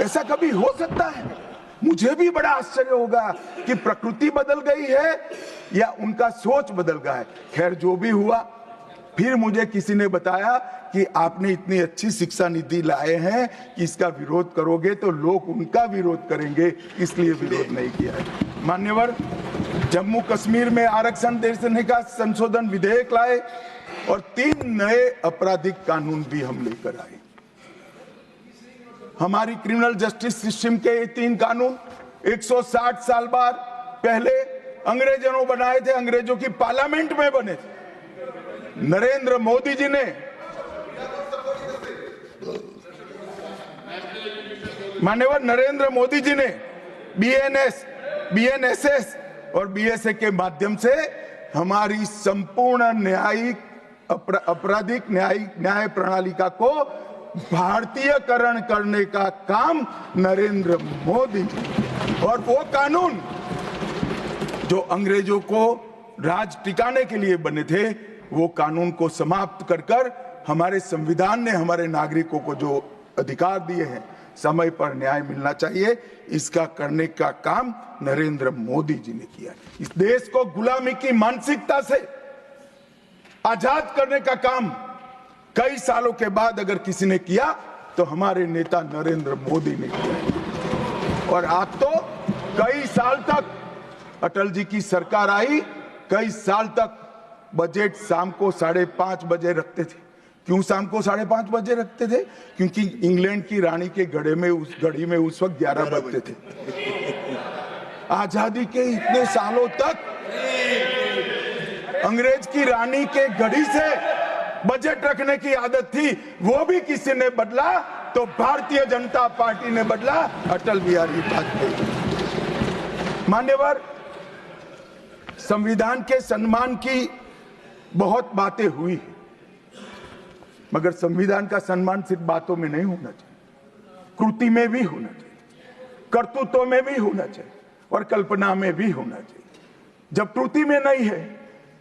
ऐसा कभी हो सकता है? मुझे भी बड़ा आश्चर्य होगा कि प्रकृति बदल गई है या उनका सोच बदल गया है। खैर, जो भी हुआ, फिर मुझे किसी ने बताया कि आपने इतनी अच्छी शिक्षा नीति लाए हैं कि इसका विरोध करोगे तो लोग उनका विरोध करेंगे, इसलिए विरोध नहीं किया है। मान्यवर, जम्मू कश्मीर में आरक्षण देने का संशोधन विधेयक लाए और 3 नए आपराधिक कानून भी हम लेकर आए। हमारी क्रिमिनल जस्टिस सिस्टम के 3 कानून 160 साल बाद पहले अंग्रेजों ने बनाए थे, अंग्रेजों की पार्लियामेंट में बने थे। नरेंद्र मोदी जी ने, माननीय नरेंद्र मोदी जी ने बीएनएस, बीएनएसएस और बीएसए के माध्यम से हमारी संपूर्ण न्यायिक आपराधिक न्याय प्रणालिका को भारतीयकरण करने का काम नरेंद्र मोदी जी। और वो कानून जो अंग्रेजों को राज टिकाने के लिए बने थे, वो कानून को समाप्त कर कर हमारे संविधान ने हमारे नागरिकों को जो अधिकार दिए हैं, समय पर न्याय मिलना चाहिए। इसका करने का काम नरेंद्र मोदी जी ने किया। इस देश को गुलामी की मानसिकता से आजाद करने का काम कई सालों के बाद अगर किसी ने किया तो हमारे नेता नरेंद्र मोदी ने किया। और आप तो कई साल तक, अटल जी की सरकार आई, कई साल तक बजट शाम को 5:30 बजे रखते थे। क्यों शाम को 5:30 बजे रखते थे? क्योंकि इंग्लैंड की रानी के घड़ी में उस वक्त 11 बजते थे। आजादी के इतने सालों तक अंग्रेज की रानी के घड़ी से बजट रखने की आदत थी, वो भी किसी ने बदला तो भारतीय जनता पार्टी ने बदला, अटल बिहारी वाजपेयी। मान्यवर, संविधान के सम्मान की बहुत बातें हुई, मगर संविधान का सम्मान सिर्फ बातों में नहीं होना चाहिए, कृति में भी होना चाहिए, कर्तृत्व में भी होना चाहिए और कल्पना में भी होना चाहिए। जब कृति में नहीं है,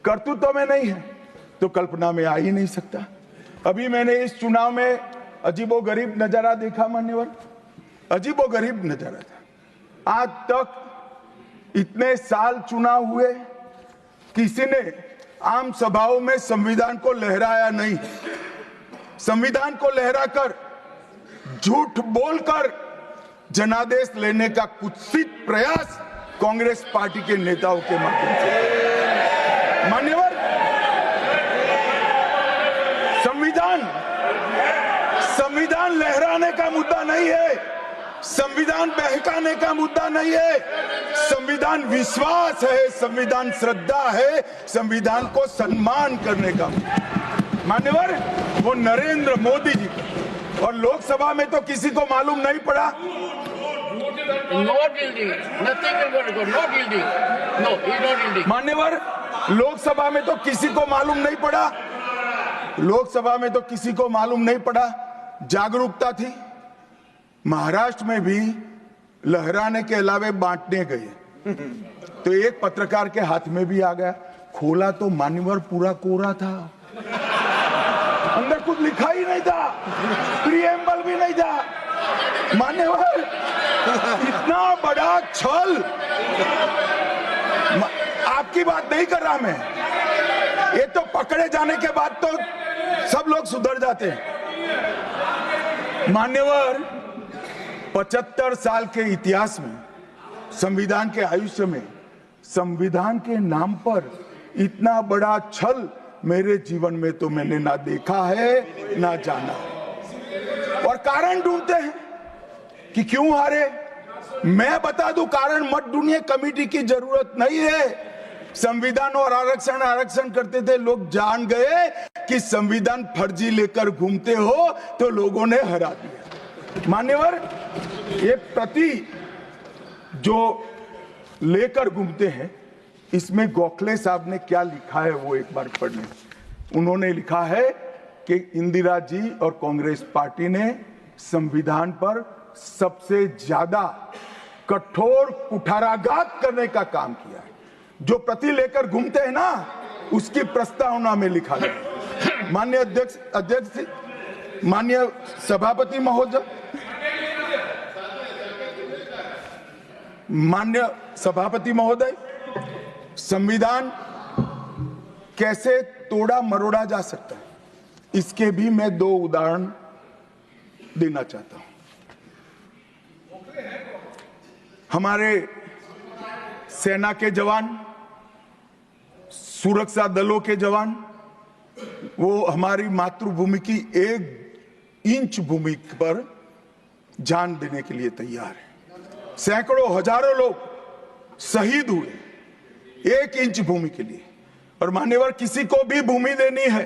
कर्तृत्व में नहीं है, तो कल्पना में आ ही नहीं सकता। अभी मैंने इस चुनाव में अजीबोगरीब नजारा देखा मान्यवर, अजीबोगरीब नजारा था। आज तक इतने साल चुनाव हुए, किसी ने आम सभाओं में संविधान को लहराया नहीं। संविधान को लहराकर, झूठ बोलकर जनादेश लेने का कुत्सित प्रयास कांग्रेस पार्टी के नेताओं के माध्यम से। मान्यवर, संविधान लहराने का मुद्दा नहीं है, संविधान बहकाने का मुद्दा नहीं है। संविधान विश्वास है, संविधान श्रद्धा है, संविधान को सम्मान करने का। मान्यवर, वो नरेंद्र मोदी जी को, और लोकसभा में तो किसी को मालूम नहीं पड़ा। मान्यवर, लोकसभा में तो किसी को मालूम नहीं पड़ा, लोकसभा में तो किसी को मालूम नहीं पड़ा। जागरूकता थी। महाराष्ट्र में भी लहराने के अलावे बांटने गए तो एक पत्रकार के हाथ में भी आ गया। खोला तो मान्यवर पूरा कोरा था, अंदर कुछ लिखा ही नहीं था, प्रीएम्बल भी नहीं था। मान्यवर, इतना बड़ा छल। आपकी बात नहीं कर रहा मैं, ये तो पकड़े जाने के बाद तो सब लोग सुधर जाते हैं। मान्यवर, 75 साल के इतिहास में, संविधान के आयुष्य में, संविधान के नाम पर इतना बड़ा छल मेरे जीवन में तो मैंने ना देखा है ना जाना। और कारण ढूंढते हैं कि क्यों हारे। मैं बता दूं, कारण मत ढूंढिए, कमेटी की जरूरत नहीं है। संविधान और आरक्षण करते थे, लोग जान गए कि संविधान फर्जी लेकर घूमते हो तो लोगों ने हरा दिया। मान्यवर, ये प्रति जो लेकर घूमते हैं, इसमें गोखले साहब ने क्या लिखा है वो एक बार पढ़ने। उन्होंने लिखा है कि इंदिरा जी और कांग्रेस पार्टी ने संविधान पर सबसे ज्यादा कठोर कुठाराघात करने का काम किया है। जो प्रति लेकर घूमते हैं ना, उसकी प्रस्तावना में लिखा गया। माननीय अध्यक्ष, माननीय सभापति महोदय, माननीय सभापति महोदय, संविधान कैसे तोड़ा मरोड़ा जा सकता है, इसके भी मैं 2 उदाहरण देना चाहता हूं। हमारे सेना के जवान, सुरक्षा दलों के जवान, वो हमारी मातृभूमि की 1 इंच भूमि पर जान देने के लिए तैयार है। सैकड़ों हजारों लोग शहीद हुए 1 इंच भूमि के लिए। और मान्यवर, किसी को भी भूमि देनी है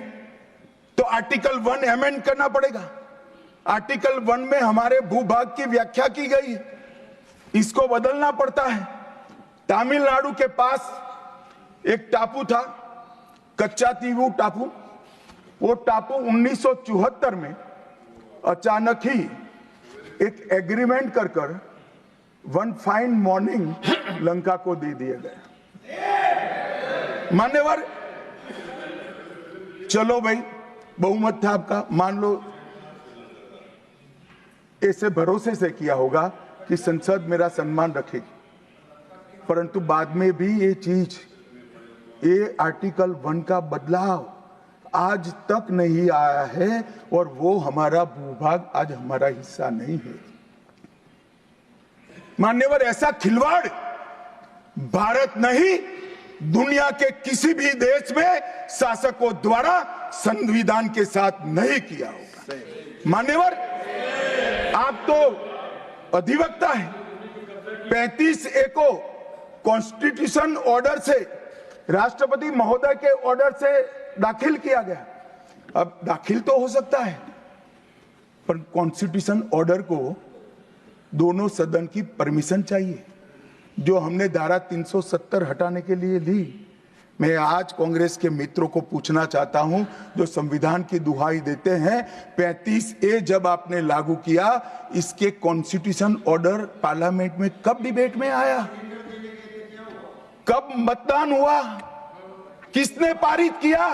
तो आर्टिकल 1 अमेंड करना पड़ेगा। आर्टिकल 1 में हमारे भूभाग की व्याख्या की गई है, इसको बदलना पड़ता है। तमिलनाडु के पास एक टापू था, कच्चातीवू टापू। वो टापू 1974 में अचानक ही एक एग्रीमेंट कर वन फाइन मॉर्निंग लंका को दे दिया गया। मान्यवर, चलो भाई, बहुमत था आपका, मान लो, ऐसे भरोसे से किया होगा कि संसद मेरा सम्मान रखेगी, परंतु बाद में भी ये आर्टिकल 1 का बदलाव आज तक नहीं आया है और वो हमारा भूभाग आज हमारा हिस्सा नहीं है। मान्यवर, ऐसा खिलवाड़ भारत नहीं, दुनिया के किसी भी देश में शासकों द्वारा संविधान के साथ नहीं किया होगा। मान्यवर, आप तो अधिवक्ता हैं। 35A को कॉन्स्टिट्यूशन ऑर्डर से, राष्ट्रपति महोदय के ऑर्डर से दाखिल किया गया। अब दाखिल तो हो सकता है, पर कॉन्स्टिट्यूशन ऑर्डर को दोनों सदन की परमिशन चाहिए, जो हमने धारा 370 हटाने के लिए ली। मैं आज कांग्रेस के मित्रों को पूछना चाहता हूं, जो संविधान की दुहाई देते हैं, 35A जब आपने लागू किया, इसके कॉन्स्टिट्यूशन ऑर्डर पार्लियामेंट में कब डिबेट में आया, कब मतदान हुआ, किसने पारित किया?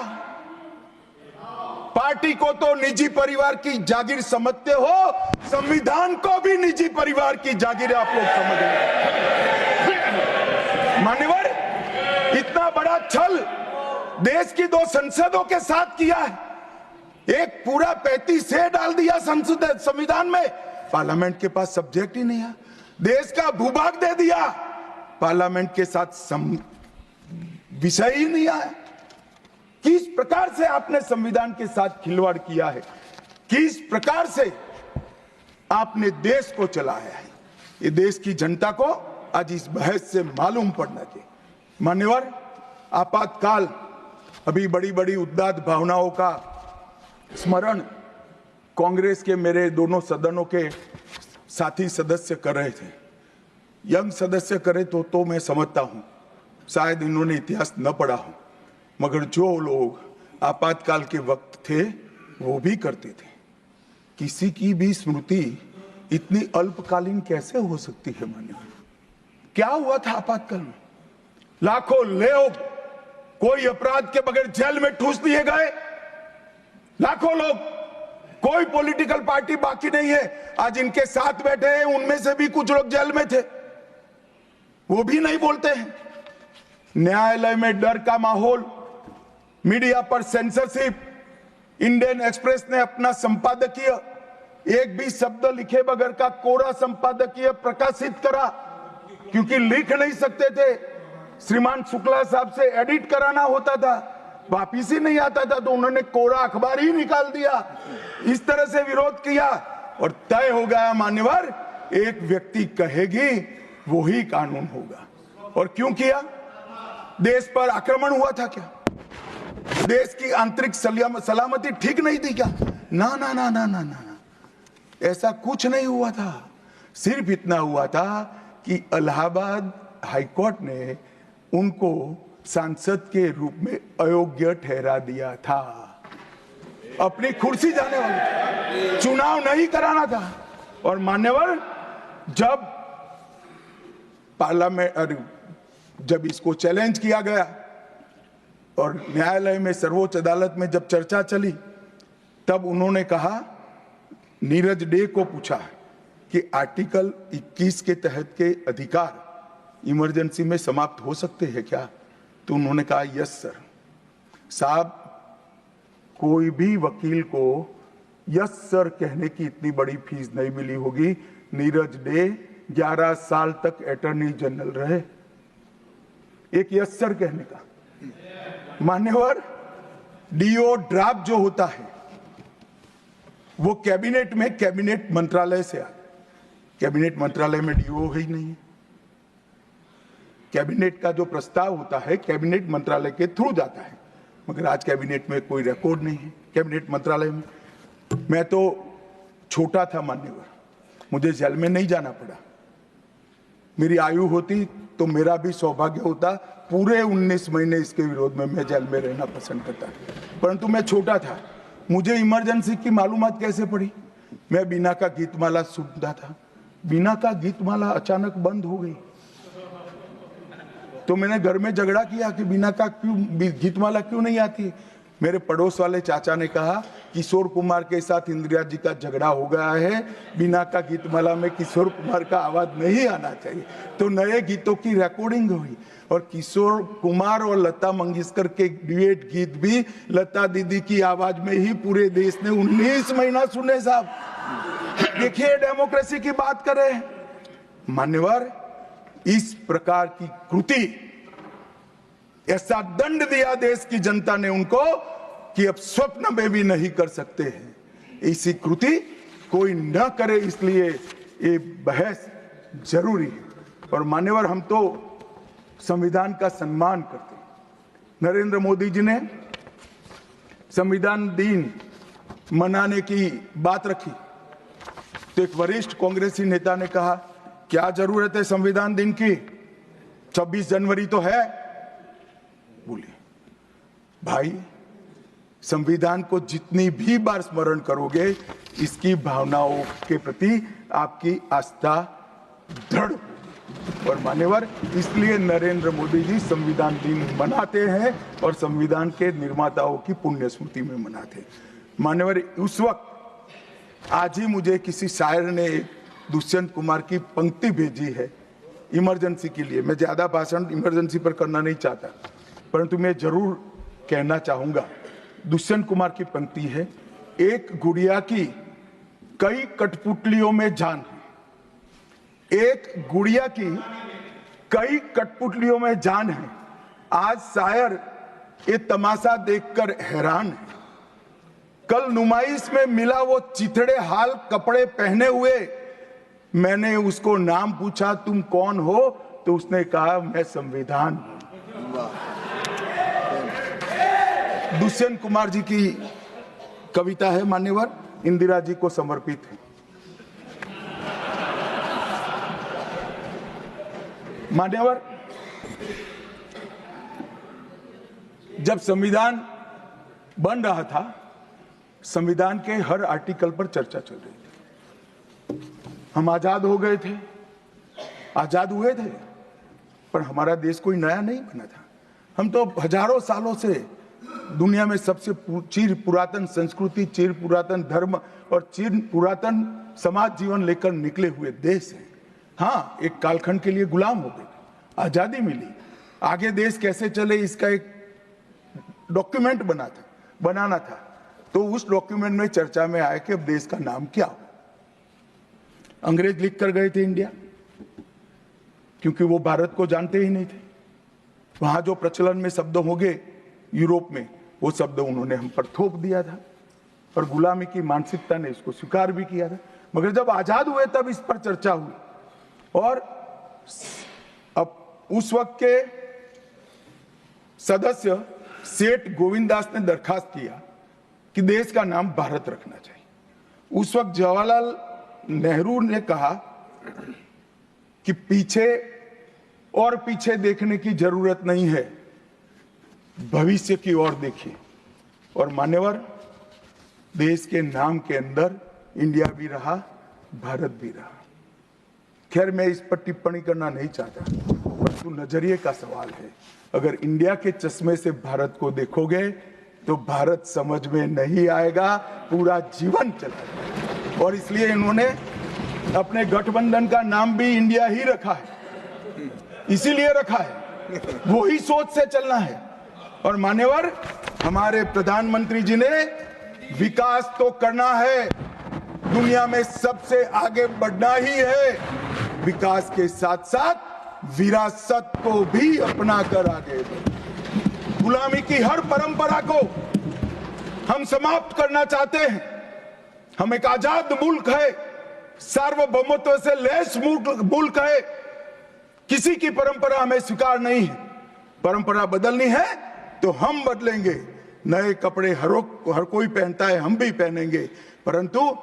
पार्टी को तो निजी परिवार की जागीर समझते हो, संविधान को भी निजी परिवार की जागीर आप लोग समझ रहे हैं। मान्यवर, इतना बड़ा छल देश की 2 संसदों के साथ किया है। एक पूरा 35A डाल दिया संसद संविधान में, पार्लियामेंट के पास सब्जेक्ट ही नहीं है। देश का भूभाग दे दिया, पार्लियामेंट के साथ विषय ही नहीं आया। किस प्रकार से आपने संविधान के साथ खिलवाड़ किया है, किस प्रकार से आपने देश को चलाया है, ये देश की जनता को आज इस बहस से मालूम पड़ना चाहिए। मान्यवर, आपातकाल, अभी बड़ी बड़ी उद्दात भावनाओं का स्मरण कांग्रेस के मेरे दोनों सदनों के साथी सदस्य कर रहे थे। यंग सदस्य करे तो मैं समझता हूं, शायद इन्होंने इतिहास न पढ़ा हो, मगर जो लोग आपातकाल के वक्त थे वो भी करते थे। किसी की भी स्मृति इतनी अल्पकालीन कैसे हो सकती है? मान्यवर, क्या हुआ था आपातकाल में? लाखों लोग कोई अपराध के बगैर जेल में ठूस दिए गए। लाखों लोग, कोई पॉलिटिकल पार्टी बाकी नहीं है। आज इनके साथ बैठे हैं, उनमें से भी कुछ लोग जेल में थे, वो भी नहीं बोलते हैं। न्यायालय में डर का माहौल, मीडिया पर सेंसरशिप। इंडियन एक्सप्रेस ने अपना संपादकीय एक भी शब्द लिखे बगैर का कोरा संपादकीय प्रकाशित करा, क्योंकि लिख नहीं सकते थे। श्रीमान शुक्ला साहब से एडिट कराना होता था, वापिस ही नहीं आता था, तो उन्होंने कोरा अखबार ही निकाल दिया। इस तरह से विरोध किया और तय हो गया मान्यवर, एक व्यक्ति कहेगी वही कानून होगा। और क्यों किया? देश पर आक्रमण हुआ था क्या? देश की आंतरिक सलामती ठीक नहीं थी क्या? ना ना ना ना ना ना, ऐसा कुछ नहीं हुआ था। सिर्फ इतना हुआ था कि इलाहाबाद हाईकोर्ट ने उनको सांसद के रूप में अयोग्य ठहरा दिया था। अपनी कुर्सी जाने वाली, चुनाव नहीं कराना था। और मान्यवर, जब पार्लियामेंट, जब इसको चैलेंज किया गया और न्यायालय में, सर्वोच्च अदालत में जब चर्चा चली, तब उन्होंने कहा, नीरज डे को पूछा कि आर्टिकल 21 के तहत के अधिकार इमरजेंसी में समाप्त हो सकते हैं क्या? तो उन्होंने कहा यस सर। साहब, कोई भी वकील को यस सर कहने की इतनी बड़ी फीस नहीं मिली होगी। नीरज डे 11 साल तक अटॉर्नी जनरल रहे, एक यस सर कहने का। मान्यवर, डीओ ड्राफ्ट जो होता है वो कैबिनेट में, कैबिनेट मंत्रालय से आता। कैबिनेट मंत्रालय में डीओ ही नहीं है। कैबिनेट का जो प्रस्ताव होता है कैबिनेट मंत्रालय के थ्रू जाता है, मगर आज कैबिनेट में कोई रिकॉर्ड नहीं है। कैबिनेट मंत्रालय में मैं तो छोटा था मान्यवर, मुझे जेल में नहीं जाना पड़ा। मेरी आयु होती तो मेरा भी सौभाग्य होता, पूरे 19 महीने इसके विरोध में मैं जेल में रहना पसंद करता, परंतु मैं छोटा था। मुझे इमरजेंसी की मालूमात कैसे पड़ी? मैं बीना का गीतमाला सुनता था, बीना का गीतमाला अचानक बंद हो गई, तो मैंने घर में झगड़ा किया कि बीना का क्यों गीतमाला क्यों नहीं आती। मेरे पड़ोस वाले चाचा ने कहा किशोर कुमार के साथ इंदिरा जी का झगड़ा हो गया है, बीना का गीतमाला में किशोर कुमार का आवाज नहीं आना चाहिए, तो नए गीतों की रिकॉर्डिंग हुई और किशोर कुमार और लता मंगेशकर के ड्यूएट गीत भी लता दीदी की आवाज में ही पूरे देश ने 19 महीना सुने साहब। देखिए डेमोक्रेसी की बात करें मान्यवर, इस प्रकार की कृति, ऐसा दंड दिया देश की जनता ने उनको कि अब स्वप्न में भी नहीं कर सकते हैं। ऐसी कृति कोई न करे, इसलिए ये बहस जरूरी है। और मान्यवर, हम तो संविधान का सम्मान करते हैं। नरेंद्र मोदी जी ने संविधान दिन मनाने की बात रखी तो एक वरिष्ठ कांग्रेसी नेता ने कहा, क्या जरूरत है संविधान दिन की, 26 जनवरी तो है। बोले भाई, संविधान को जितनी भी बार स्मरण करोगे, इसकी भावनाओं के प्रति आपकी आस्था दृढ़। और मान्यवर, इसलिए नरेंद्र मोदी जी संविधान दिन मनाते हैं और संविधान के निर्माताओं की पुण्य स्मृति में मनाते हैं। मान्यवर, उस वक्त आज ही मुझे किसी शायर ने दुष्यंत कुमार की पंक्ति भेजी है इमरजेंसी के लिए। मैं ज्यादा भाषण इमरजेंसी पर करना नहीं चाहता, परंतु मैं जरूर कहना चाहूंगा। दुष्यंत कुमार की पंक्ति है, एक गुड़िया की कई कठपुतलियों में जान है, एक गुड़िया की कई कठपुतलियों में जान है। आज शायर ये तमाशा देखकर हैरान है। कल नुमाइश में मिला वो चिथड़े हाल कपड़े पहने हुए, मैंने उसको नाम पूछा तुम कौन हो, तो उसने कहा मैं संविधान हूं। दुष्यंत कुमार जी की कविता है मान्यवर, इंदिरा जी को समर्पित है। मान्यवर, जब संविधान बन रहा था, संविधान के हर आर्टिकल पर चर्चा चल रही थी। हम आजाद हो गए थे, आजाद हुए थे, पर हमारा देश कोई नया नहीं बना था। हम तो हजारों सालों से दुनिया में सबसे चिर पुरातन संस्कृति, चिर पुरातन धर्म और चिर पुरातन समाज जीवन लेकर निकले हुए देश हैं। हाँ, एक कालखंड के लिए गुलाम हो गए, आजादी मिली, आगे देश कैसे चले इसका एक डॉक्यूमेंट बनाना था। तो उस डॉक्यूमेंट में चर्चा में आया कि अब देश का नाम क्या हो। अंग्रेज लिख कर गए थे इंडिया, क्योंकि वो भारत को जानते ही नहीं थे। वहां जो प्रचलन में शब्द होंगे यूरोप में, वो शब्द उन्होंने हम पर थोप दिया था और गुलामी की मानसिकता ने इसको स्वीकार भी किया था। मगर जब आजाद हुए तब इस पर चर्चा हुई और अब उस वक्त के सदस्य सेठ गोविंददास ने दरखास्त किया कि देश का नाम भारत रखना चाहिए। उस वक्त जवाहरलाल नेहरू ने कहा कि पीछे देखने की जरूरत नहीं है, भविष्य की ओर देखिए। और मान्यवर, देश के नाम के अंदर इंडिया भी रहा, भारत भी रहा। खैर, मैं इस पर टिप्पणी करना नहीं चाहता, परंतु नजरिए का सवाल है। अगर इंडिया के चश्मे से भारत को देखोगे तो भारत समझ में नहीं आएगा, पूरा जीवन चला। और इसलिए इन्होंने अपने गठबंधन का नाम भी इंडिया ही रखा है, इसीलिए रखा है, वो ही सोच से चलना है। और मान्यवर, हमारे प्रधानमंत्री जी ने विकास तो करना है, दुनिया में सबसे आगे बढ़ना ही है, विकास के साथ साथ विरासत को भी अपना कर आगे बढ़े। गुलामी की हर परंपरा को हम समाप्त करना चाहते हैं। हम एक आजाद मुल्क है, सार्वभौमत्व से लैस मुल्क है, किसी की परंपरा हमें स्वीकार नहीं है। परंपरा बदलनी है तो हम बदलेंगे, नए कपड़े हर कोई पहनता है, हम भी पहनेंगे, परंतु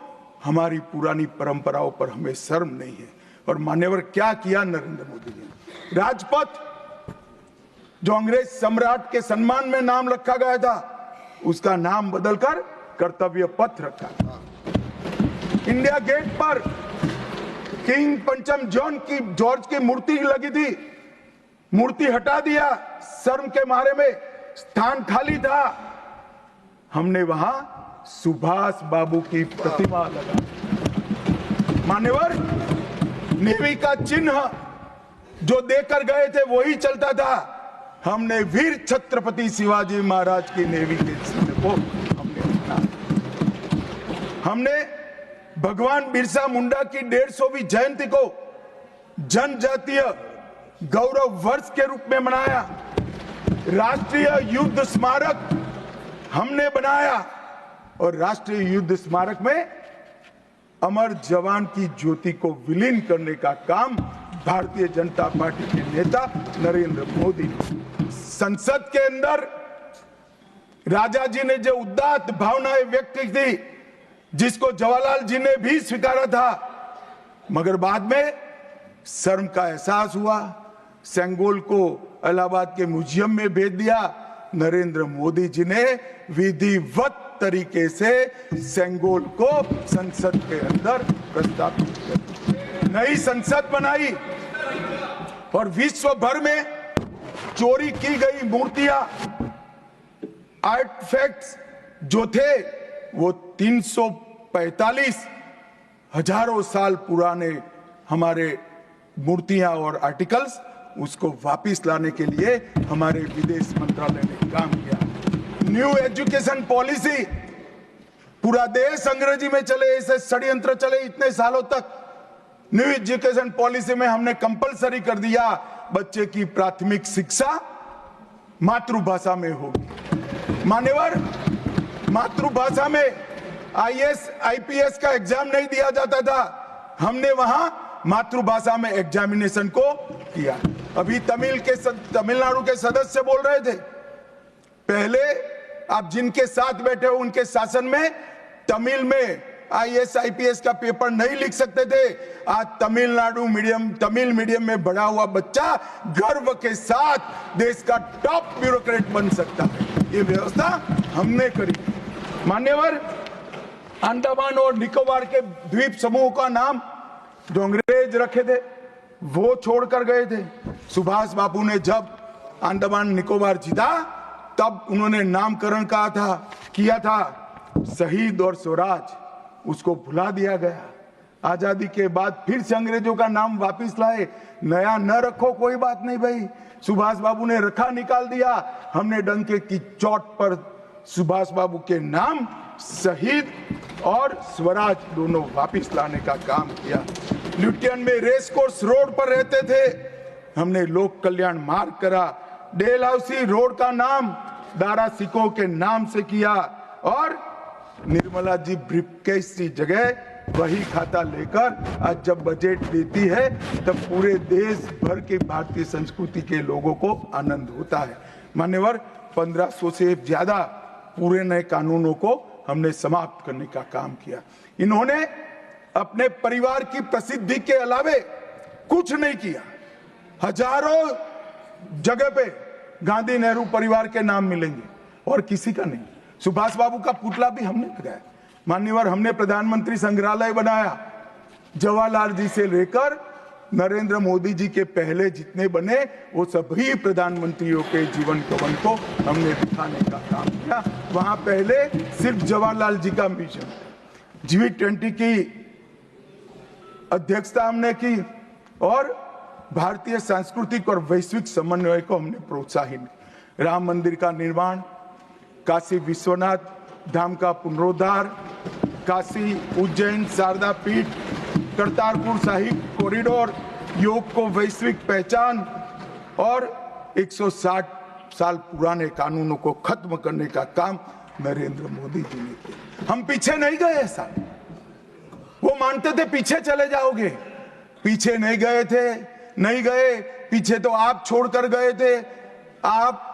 हमारी पुरानी परंपराओं पर हमें शर्म नहीं है। और मान्यवर, क्या किया नरेंद्र मोदी ने, राजपथ जो अंग्रेज सम्राट के सम्मान में नाम रखा गया था, उसका नाम बदलकर कर्तव्य पथ रखा। इंडिया गेट पर किंग पंचम जॉर्ज की मूर्ति लगी थी, मूर्ति हटा दिया, शर्म के मारे में स्थान खाली था। हमने वहां सुभाष बाबू की प्रतिमा लगा। मान्यवर, नेवी का चिन्ह जो देकर गए थे वही चलता था। हमने वीर छत्रपति शिवाजी महाराज की नेवी के चिन्ह को हमने भगवान बिरसा मुंडा की 150वीं जयंती को जनजातीय गौरव वर्ष के रूप में मनाया। राष्ट्रीय युद्ध स्मारक हमने बनाया और राष्ट्रीय युद्ध स्मारक में अमर जवान की ज्योति को विलीन करने का काम भारतीय जनता पार्टी के नेता नरेंद्र मोदी ने। संसद के अंदर राजा जी ने जो उदात्त भावनाएं व्यक्त की थी, जिसको जवाहरलाल जी ने भी स्वीकारा था, मगर बाद में शर्म का एहसास हुआ, सेंगोल को इलाहाबाद के म्यूजियम में भेज दिया। नरेंद्र मोदी जी ने विधिवत तरीके से सेंगोल को संसद के अंदर प्रस्तावित किया, नई संसद बनाई और विश्व भर में चोरी की गई मूर्तियां, आर्टिफैक्ट्स जो थे वो 345 हजारों साल पुराने हमारे मूर्तियां और आर्टिकल्स, उसको वापस लाने के लिए हमारे विदेश मंत्रालय ने काम किया। न्यू एजुकेशन पॉलिसी, पूरा देश अंग्रेजी में चले, ऐसे षड्यंत्र चले इतने सालों तक। न्यू एजुकेशन पॉलिसी में हमने कंपलसरी कर दिया बच्चे की प्राथमिक शिक्षा मातृभाषा में होगी। मान्यवर, मातृभाषा में आईएएस आईपीएस का एग्जाम नहीं दिया जाता था, हमने वहां मातृभाषा में एग्जामिनेशन को किया। अभी तमिलनाडु के सदस्य बोल रहे थे, पहले आप जिनके साथ बैठे हो उनके शासन में तमिल में आईएएस आईपीएस का पेपर नहीं लिख सकते थे। आज तमिल मीडियम में बड़ा हुआ बच्चा गर्व के साथ देश का टॉप ब्यूरोक्रेट बन सकता है। ये व्यवस्था हमने करी। मान्यवर, अंडमान और निकोबार के द्वीप समूह का नाम जो अंग्रेज रखे थे वो छोड़कर गए थे। सुभाष बाबू ने जब अंडमान निकोबार जीता तब उन्होंने नामकरण किया था शहीद और स्वराज, उसको भुला दिया गया। आजादी के बाद फिर से अंग्रेजों का नाम वापस लाए, नया न रखो कोई बात नहीं भाई, सुभाष बाबू ने रखा निकाल दिया। हमने डंके की चोट पर सुभाष बाबू के नाम शहीद और स्वराज दोनों वापस लाने का काम किया। ल्यूटियन में रेस कोर्स रोड पर रहते थे, हमने लोक कल्याण मार्ग करा। डेलहाउसी रोड का नाम दारा सिकोह के नाम से किया और निर्मला जी ब्रीफकेस की जगह वही खाता लेकर आज जब बजट देती है तब पूरे देश भर के भारतीय संस्कृति के लोगों को आनंद होता है। मान्यवर, 1500 से ज्यादा पूरे नए कानूनों को हमने समाप्त करने का काम किया। इन्होंने अपने परिवार की प्रसिद्धि के अलावे कुछ नहीं किया। हजारों जगह पे गांधी नेहरू परिवार के नाम मिलेंगे और किसी का नहीं। सुभाष बाबू का पुतला भी हमने लगाया। मान्यवर, हमने प्रधानमंत्री संग्रहालय बनाया। जवाहरलाल जी से लेकर नरेंद्र मोदी जी के पहले जितने बने वो सभी प्रधानमंत्रियों के जीवन कवन को हमने दिखाने का काम किया। वहां पहले सिर्फ जवाहरलाल जी का मिशन, G20 की अध्यक्षता हमने की और भारतीय सांस्कृतिक और वैश्विक समन्वय को हमने प्रोत्साहित। राम मंदिर का निर्माण, काशी विश्वनाथ धाम का पुनरुद्धार, काशी उज्जैन शारदा पीठ, करतारपुर साहिब कॉरिडोर, योग को वैश्विक पहचान और 160 साल पुराने कानूनों को खत्म करने का काम नरेंद्र मोदी जी ने किया। हम पीछे नहीं गए। ऐसा वो मानते थे पीछे चले जाओगे, पीछे नहीं गए। पीछे तो आप छोड़कर गए थे। आप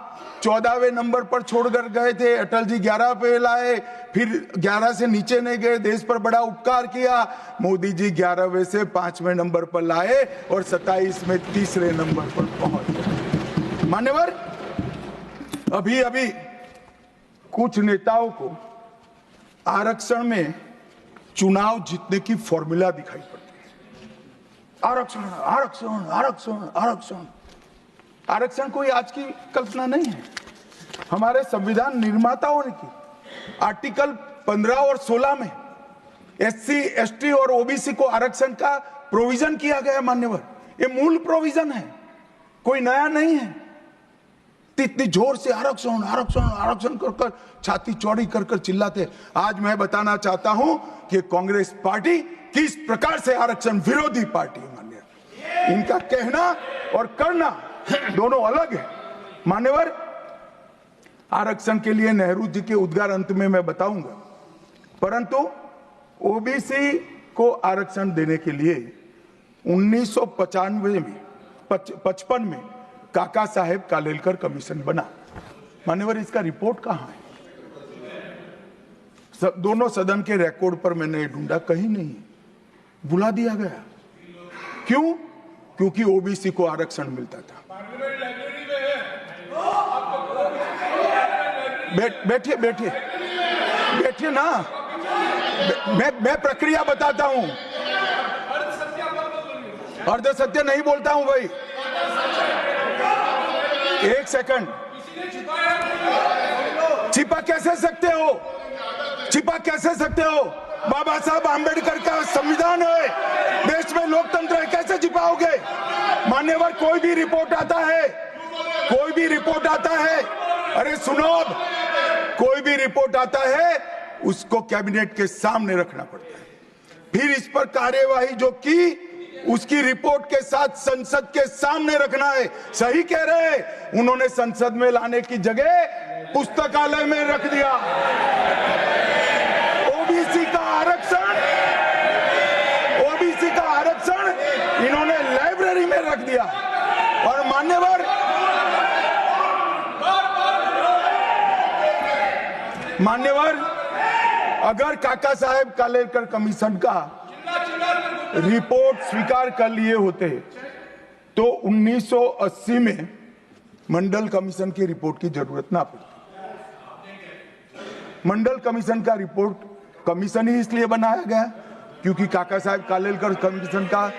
14वें नंबर पर छोड़कर गए थे, अटल जी 11 पे लाए, फिर 11 से नीचे नहीं गए, देश पर बड़ा उपकार किया। मोदी जी 11वें से 5वें नंबर पर लाए और 27 में तीसरे नंबर पर पहुंच गए। मान्यवर, अभी कुछ नेताओं को आरक्षण में चुनाव जीतने की फॉर्मूला दिखाई पड़ती है। आरक्षण आरक्षण आरक्षण आरक्षण आरक्षण कोई आज की कल्पना नहीं है, हमारे संविधान निर्माताओं ने की। आर्टिकल 15 और 16 में SC, ST और OBC को आरक्षण का प्रोविजन किया गया मान्यवर। ये मूल प्रोविजन है, कोई नया नहीं है। इतनी जोर से आरक्षण आरक्षण आरक्षण कर कर छाती चौड़ी कर कर चिल्लाते। आज मैं बताना चाहता हूं कि कांग्रेस पार्टी किस प्रकार से आरक्षण विरोधी पार्टी है मान्यवर। इनका कहना और करना दोनों अलग है मान्यवर। आरक्षण के लिए नेहरू जी के उद्गार अंत में मैं बताऊंगा, परंतु ओबीसी को आरक्षण देने के लिए 1995 में 55 में काका साहेब कालेलकर कमीशन बना मान्यवर। इसका रिपोर्ट कहां है? दोनों सदन के रिकॉर्ड पर मैंने ढूंढा, कहीं नहीं, बुला दिया गया। क्यों? क्योंकि ओबीसी को आरक्षण मिलता था। बैठिए बैठिए बैठिए ना, मैं प्रक्रिया बताता हूं। अर्ध सत्य नहीं बोलता हूं भाई। एक सेकंड, छिपा कैसे सकते हो? छिपा कैसे सकते हो? बाबा साहब आंबेडकर का संविधान है, देश में लोकतंत्र है, कैसे छिपाओगे मान्यवर? कोई भी रिपोर्ट आता है, कोई भी रिपोर्ट आता है, अरे सुनो, अब कोई भी रिपोर्ट आता है उसको कैबिनेट के सामने रखना पड़ता है, फिर इस पर कार्यवाही जो की उसकी रिपोर्ट के साथ संसद के सामने रखना है। सही कह रहे हैं, उन्होंने संसद में लाने की जगह पुस्तकालय में रख दिया। ओबीसी का आरक्षण इन्होंने लाइब्रेरी में रख दिया। और मान्यवर अगर काका साहेब कालेलकर कमीशन का रिपोर्ट स्वीकार कर लिए होते तो 1980 में मंडल कमीशन की रिपोर्ट की जरूरत ना पड़ती। मंडल कमीशन का रिपोर्ट कमीशन ही इसलिए बनाया गया क्योंकि काका साहेब कालेलकर कमीशन का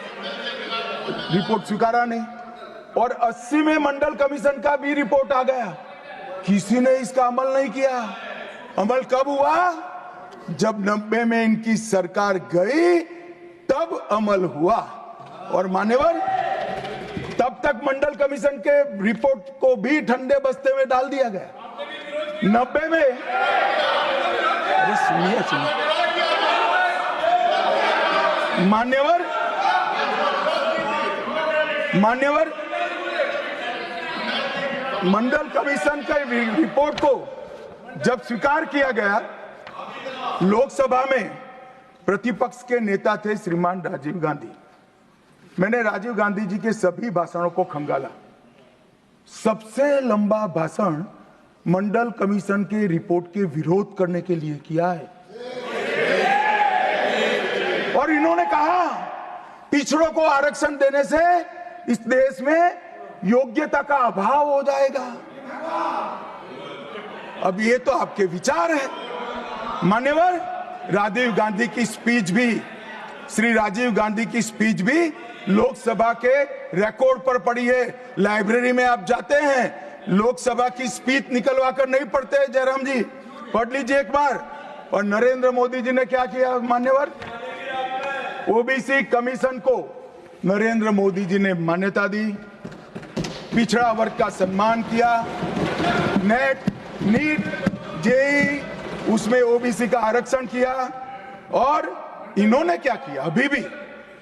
रिपोर्ट स्वीकारा नहीं, और 80 में मंडल कमीशन का भी रिपोर्ट आ गया, किसी ने इसका अमल नहीं किया। अमल कब हुआ? जब 90 में इनकी सरकार गई तब अमल हुआ। और मान्यवर तब तक मंडल कमीशन के रिपोर्ट को भी ठंडे बस्ते में डाल दिया गया। 90 में, अरे सुनिए मान्यवर मंडल कमीशन के रिपोर्ट को जब स्वीकार किया गया, लोकसभा में प्रतिपक्ष के नेता थे श्रीमान राजीव गांधी। मैंने राजीव गांधी जी के सभी भाषणों को खंगाला। सबसे लंबा भाषण मंडल कमीशन के रिपोर्ट के विरोध करने के लिए किया है। और इन्होंने कहा पिछड़ों को आरक्षण देने से इस देश में योग्यता का अभाव हो जाएगा। अब ये तो आपके विचार है मान्यवर। राजीव गांधी की स्पीच भी, श्री राजीव गांधी की स्पीच भी लोकसभा के रिकॉर्ड पर पड़ी है। लाइब्रेरी में आप जाते हैं, लोकसभा की स्पीच निकलवा कर नहीं पढ़ते। जयराम जी पढ़ लीजिए एक बार। और नरेंद्र मोदी जी ने क्या किया मान्यवर? ओबीसी कमीशन को नरेंद्र मोदी जी ने मान्यता दी, पिछड़ा वर्ग का सम्मान किया, नेट, नीट, जेई उसमें ओबीसी का आरक्षण किया। और इन्होंने क्या किया? अभी भी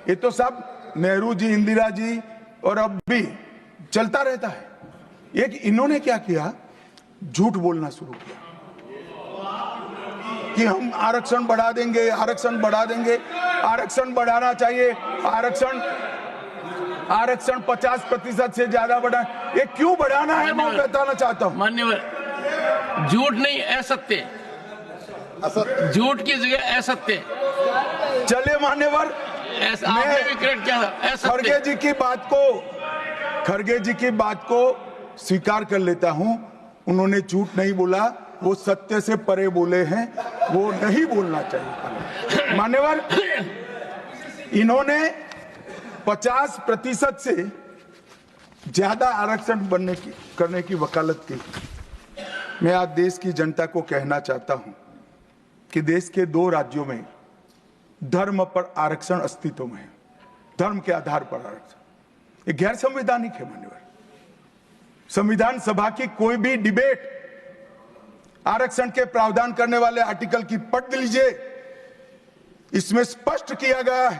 ये तो सब नेहरू जी, इंदिरा जी और अब भी चलता रहता है। एक इन्होंने क्या किया? झूठ बोलना शुरू किया कि हम आरक्षण बढ़ा देंगे, आरक्षण बढ़ा देंगे, आरक्षण बढ़ाना चाहिए, आरक्षण 50% से ज्यादा बढ़ा। ये क्यों बढ़ाना है मैं बताना चाहता हूं। मान्यवर झूठ नहीं, असत्य, झूठ की जगह असत्य। चलिए मान्यवर, आपने भी करेक्ट किया, खड़गे जी की बात को स्वीकार कर लेता हूं। उन्होंने झूठ नहीं बोला, वो सत्य से परे बोले हैं, वो नहीं बोलना चाहिए मान्यवर। इन्होंने 50% से ज्यादा आरक्षण करने की वकालत की। मैं आज देश की जनता को कहना चाहता हूं कि देश के 2 राज्यों में धर्म पर आरक्षण अस्तित्व में है, धर्म के आधार पर आरक्षण, ये गैर संवैधानिक है माननीय। संविधान सभा की कोई भी डिबेट आरक्षण के प्रावधान करने वाले आर्टिकल की पढ़ लीजिए, इसमें स्पष्ट किया गया है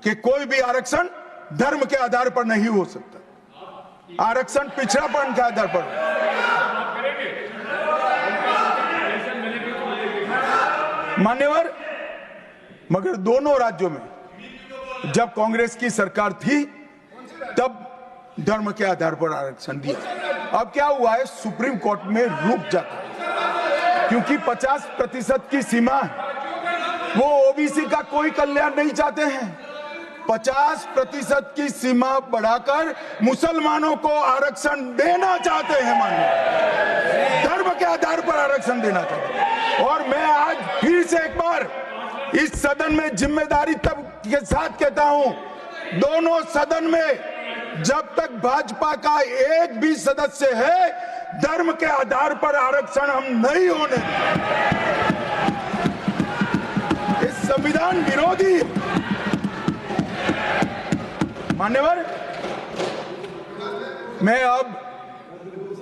कि कोई भी आरक्षण धर्म के आधार पर नहीं हो सकता, आरक्षण पिछड़ापन के आधार पर। मान्यवर, मगर दोनों राज्यों में जब कांग्रेस की सरकार थी तब धर्म के आधार पर आरक्षण दिया। अब क्या हुआ है, सुप्रीम कोर्ट में रुक जाता है क्योंकि 50% की सीमा है, वो ओबीसी का कोई कल्याण नहीं चाहते हैं। 50% की सीमा बढ़ाकर मुसलमानों को आरक्षण देना चाहते हैं, माननीय, धर्म के आधार पर आरक्षण देना चाहते हैं। और मैं आज फिर से एक बार इस सदन में जिम्मेदारी तब के साथ कहता हूं, दोनों सदन में जब तक भाजपा का एक भी सदस्य है, धर्म के आधार पर आरक्षण हम नहीं होने देंगे। इस संविधान विरोधी मान्यवर, मैं अब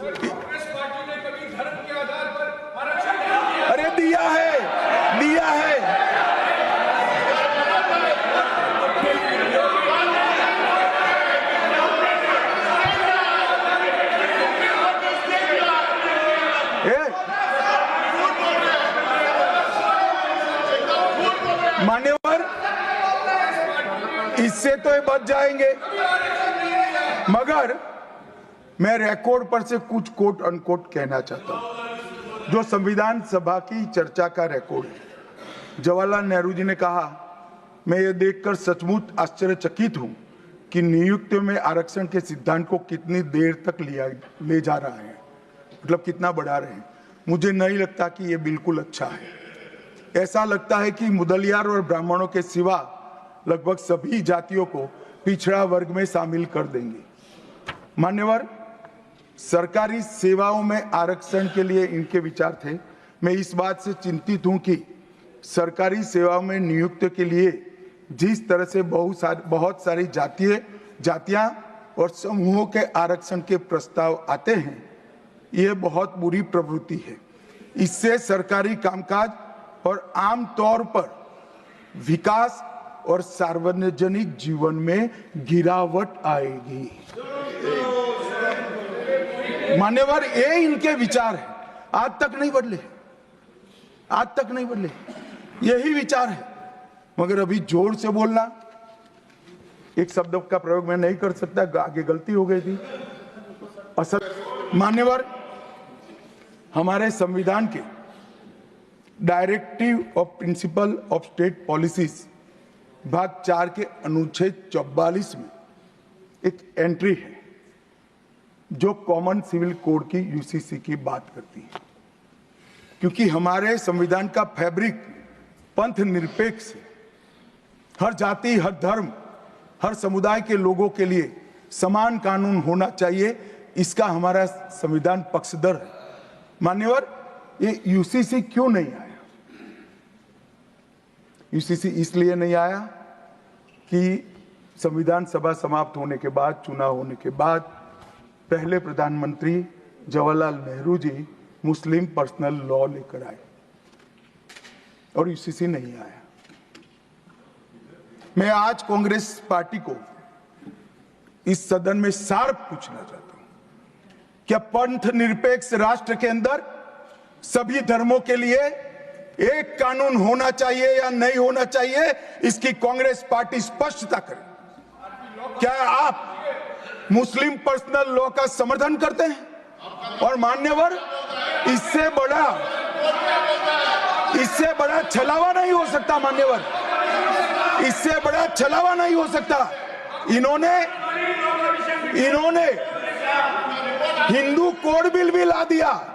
कांग्रेस पार्टी ने कभी धर्म के आधार पर आरक्षण नहीं दिया। अरे दिया है मान्यवर, इससे तो ये बच जाएंगे, मगर मैं रिकॉर्ड पर से कुछ कोट अनकोट कहना चाहता हूं जो संविधान सभा की चर्चा का रिकॉर्ड है। जवाहरलाल नेहरू जी ने कहा, मैं ये देखकर सचमुच आश्चर्यचकित हूं कि नियुक्तियों में आरक्षण के सिद्धांत को कितनी देर तक ले जा रहा है, मतलब कितना बढ़ा रहे हैं। मुझे नहीं लगता कि ये बिल्कुल अच्छा है। ऐसा लगता है कि मुदलियार और ब्राह्मणों के सिवा लगभग सभी जातियों को पिछड़ा वर्ग में शामिल कर देंगे। मान्यवर, सरकारी सेवाओं में आरक्षण के लिए इनके विचार थे। मैं इस बात से चिंतित हूं कि सरकारी सेवाओं में नियुक्ति के लिए जिस तरह से बहुत सारी जातियां और समूहों के आरक्षण के प्रस्ताव आते हैं, ये बहुत बुरी प्रवृत्ति है। इससे सरकारी कामकाज और आम तौर पर विकास और सार्वजनिक जीवन में गिरावट आएगी। मान्यवर, ये इनके विचार है, आज तक नहीं बदले, यही विचार है। मगर अभी जोर से बोलना, एक शब्द का प्रयोग मैं नहीं कर सकता, आगे गलती हो गई थी। असल मान्यवर, हमारे संविधान के directive of principle of state policies भाग 4 के अनुच्छेद 44 में एक एंट्री है जो कॉमन सिविल कोड की यूसीसी की बात करती है। क्योंकि हमारे संविधान का फैब्रिक पंथ निरपेक्ष है, हर जाति, हर धर्म, हर समुदाय के लोगों के लिए समान कानून होना चाहिए, इसका हमारा संविधान पक्षधर है। मान्यवर, ये यूसीसी क्यों नहीं आया? यूसीसी इसलिए नहीं आया कि संविधान सभा समाप्त होने के बाद, चुनाव होने के बाद, पहले प्रधानमंत्री जवाहरलाल नेहरू जी मुस्लिम पर्सनल लॉ लेकर आए और यूसीसी नहीं आया। मैं आज कांग्रेस पार्टी को इस सदन में सार्प पूछना चाहता हूं, क्या पंथ निरपेक्ष राष्ट्र के अंदर सभी धर्मों के लिए एक कानून होना चाहिए या नहीं होना चाहिए? इसकी कांग्रेस पार्टी स्पष्टता करे। क्या आप मुस्लिम पर्सनल लॉ का समर्थन करते हैं? और मान्यवर, इससे बड़ा छलावा नहीं हो सकता। मान्यवर, इससे बड़ा छलावा नहीं हो सकता। इन्होंने हिंदू कोड बिल भी ला दिया।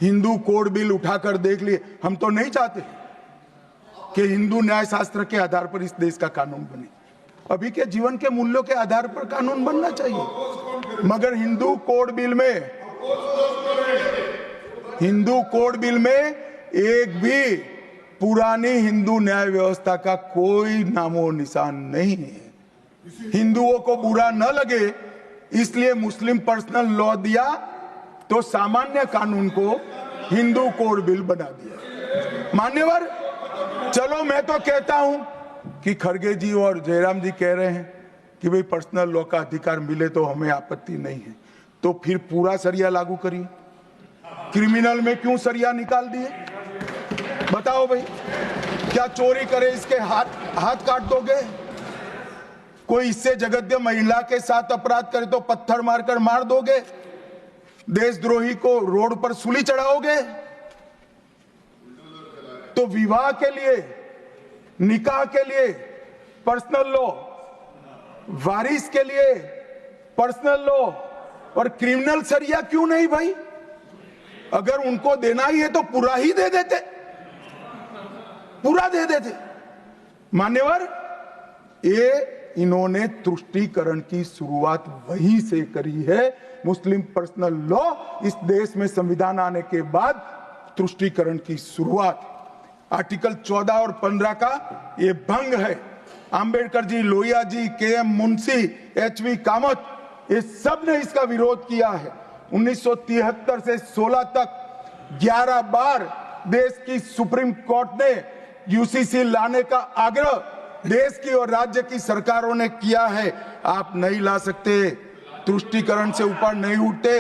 हिंदू कोड बिल उठाकर देख लिए। हम तो नहीं चाहते कि हिंदू न्याय शास्त्र के आधार पर इस देश का कानून बने, अभी के जीवन के मूल्यों के आधार पर कानून बनना चाहिए। मगर हिंदू कोड बिल में पुरानी हिंदू न्याय व्यवस्था का कोई नामो निशान नहीं है। हिंदुओं को बुरा न लगे इसलिए मुस्लिम पर्सनल लॉ दिया, तो सामान्य कानून को हिंदू कोड बिल बना दिया। मान्यवर, चलो मैं तो कहता हूं कि खड़गे जी और जयराम जी कह रहे हैं कि भाई पर्सनल लॉ का अधिकार मिले तो हमें आपत्ति नहीं है, तो फिर पूरा सरिया लागू करिए। क्रिमिनल में क्यों सरिया निकाल दिए? बताओ भाई, क्या चोरी करे इसके हाथ काट दोगे? कोई इससे जगद्य महिला के साथ अपराध करे तो पत्थर मारकर मार दोगे? देशद्रोही को रोड पर सूली चढ़ाओगे? तो विवाह के लिए, निकाह के लिए पर्सनल लॉ, वारिस के लिए पर्सनल लॉ और क्रिमिनल सरिया क्यों नहीं भाई? अगर उनको देना ही है तो पूरा ही दे देते, पूरा दे देते। मान्यवर, ये इन्होंने तुष्टीकरण की शुरुआत वहीं से करी है। मुस्लिम पर्सनल लॉ इस देश में संविधान आने के बाद तुष्टीकरण की शुरुआत। आर्टिकल 14 और 15 का ये भंग है। अंबेडकर जी, लोहिया जी, के.एम. मुंशी, एच.वी. कामत, ये सब ने इसका विरोध किया है। 1973 से 16 तक 11 बार देश की सुप्रीम कोर्ट ने यूसीसी लाने का आग्रह देश की और राज्य की सरकारों ने किया है। आप नहीं ला सकते, तुष्टीकरण से ऊपर नहीं उठते।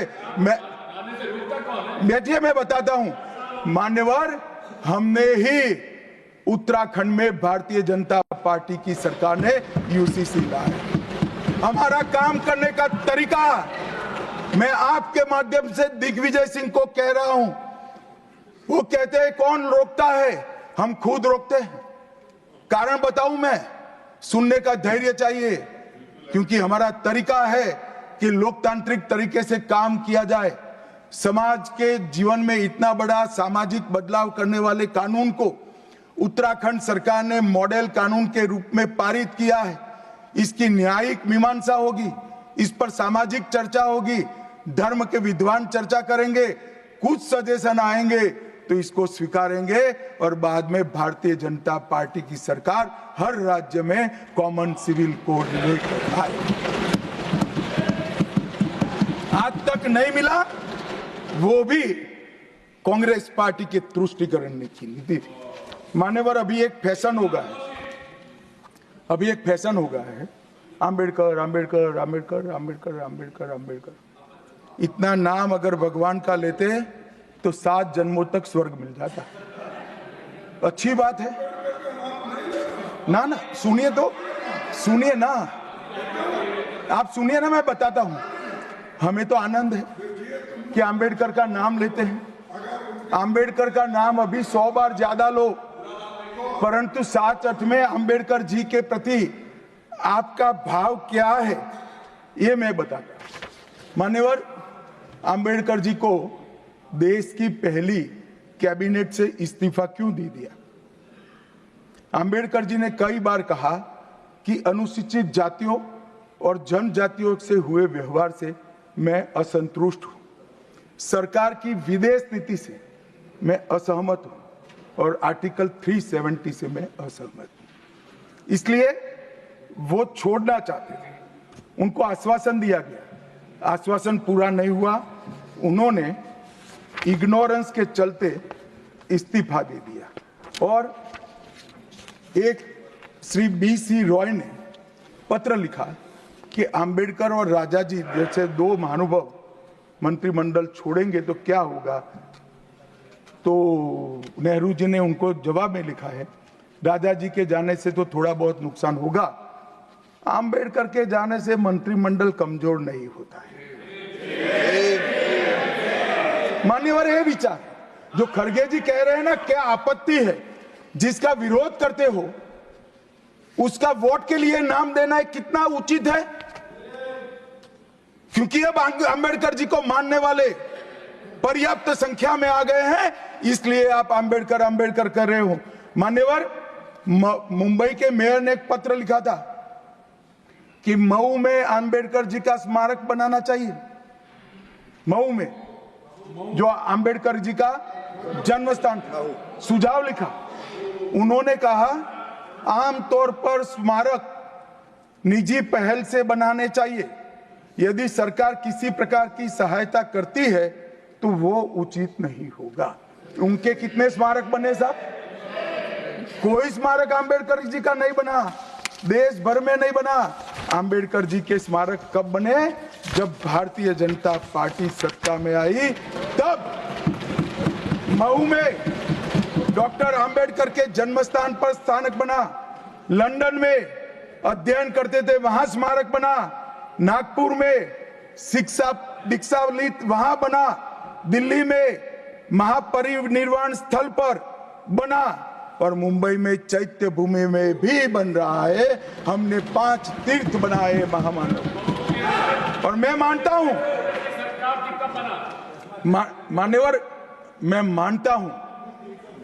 बैठिए, मैं बताता हूं। मान्यवर, हमने ही उत्तराखंड में भारतीय जनता पार्टी की सरकार ने यूसीसी लाया। हमारा काम करने का तरीका, मैं आपके माध्यम से दिग्विजय सिंह को कह रहा हूं। वो कहते हैं कौन रोकता है? हम खुद रोकते हैं। कारण बताऊं मैं? सुनने का धैर्य चाहिए, क्योंकि हमारा तरीका है कि लोकतांत्रिक तरीके से काम किया जाए। समाज के जीवन में इतना बड़ा सामाजिक बदलाव करने वाले कानून को उत्तराखंड सरकार ने मॉडल कानून के रूप में पारित किया है। इसकी न्यायिक मीमांसा होगी, इस पर सामाजिक चर्चा होगी, धर्म के विद्वान चर्चा करेंगे, कुछ सजेशन आएंगे तो इसको स्वीकारेंगे और बाद में भारतीय जनता पार्टी की सरकार हर राज्य में कॉमन सिविल कोड लेकर आए। आज तक नहीं मिला, वो भी कांग्रेस पार्टी के तुष्टीकरण की नीति थी। मान्यवर, अभी एक फैशन हो गया है, अभी एक फैशन हो गया है, अंबेडकर अंबेडकर अंबेडकर अंबेडकर अंबेडकर अंबेडकर। इतना नाम अगर भगवान का लेते तो 7 जन्मों तक स्वर्ग मिल जाता। अच्छी बात है ना? ना सुनिए तो, सुनिए ना, आप सुनिए ना, मैं बताता हूं। हमें तो आनंद है कि अंबेडकर का नाम लेते हैं। अंबेडकर का नाम अभी 100 बार ज्यादा लो, परंतु साच अर्थ में अंबेडकर जी के प्रति आपका भाव क्या है ये मैं बताता हूं। मान्यवर, अंबेडकर जी को देश की पहली कैबिनेट से इस्तीफा क्यों दे दिया? अंबेडकर जी ने कई बार कहा कि अनुसूचित जातियों और जनजातियों से हुए व्यवहार से मैं असंतुष्ट हूं, सरकार की विदेश नीति से मैं असहमत हूं और आर्टिकल 370 से मैं असहमत हूं। इसलिए वो छोड़ना चाहते थे। उनको आश्वासन दिया गया, आश्वासन पूरा नहीं हुआ। उन्होंने इग्नोरेंस के चलते इस्तीफा दे दिया और एक श्री बी.सी. रॉय ने पत्र लिखा कि अंबेडकर और राजा जी जैसे 2 महानुभाव मंत्रिमंडल छोड़ेंगे तो क्या होगा। तो नेहरू जी ने उनको जवाब में लिखा है, राजा जी के जाने से तो थोड़ा बहुत नुकसान होगा, अंबेडकर के जाने से मंत्रिमंडल कमजोर नहीं होता है। मान्यवर, ये विचार जो खड़गे जी कह रहे हैं ना, क्या आपत्ति है? जिसका विरोध करते हो उसका वोट के लिए नाम देना कितना उचित है? क्योंकि अब अंबेडकर जी को मानने वाले पर्याप्त संख्या में आ गए हैं, इसलिए आप अंबेडकर अंबेडकर कर रहे हो। मान्यवर, मुंबई के मेयर ने एक पत्र लिखा था कि मऊ में अंबेडकर जी का स्मारक बनाना चाहिए। मऊ में जो अंबेडकर जी का जन्म स्थान था, सुझाव लिखा। उन्होंने कहा आमतौर पर स्मारक निजी पहल से बनाने चाहिए। यदि सरकार किसी प्रकार की सहायता करती है तो वो उचित नहीं होगा। उनके कितने स्मारक बने साहब? कोई स्मारक आंबेडकर जी का नहीं बना, देश भर में नहीं बना। आंबेडकर जी के स्मारक कब बने? जब भारतीय जनता पार्टी सत्ता में आई तब। मऊ में डॉक्टर आंबेडकर के जन्म स्थान पर स्मारक बना, लंदन में अध्ययन करते थे वहां स्मारक बना, नागपुर में शिक्षा दीक्षावलित वहां बना, दिल्ली में महापरिनिर्वाण स्थल पर बना और मुंबई में चैत्य भूमि में भी बन रहा है। हमने 5 तीर्थ बनाए महामानव। और मैं मानता हूं मान्यवर, मैं मानता हूं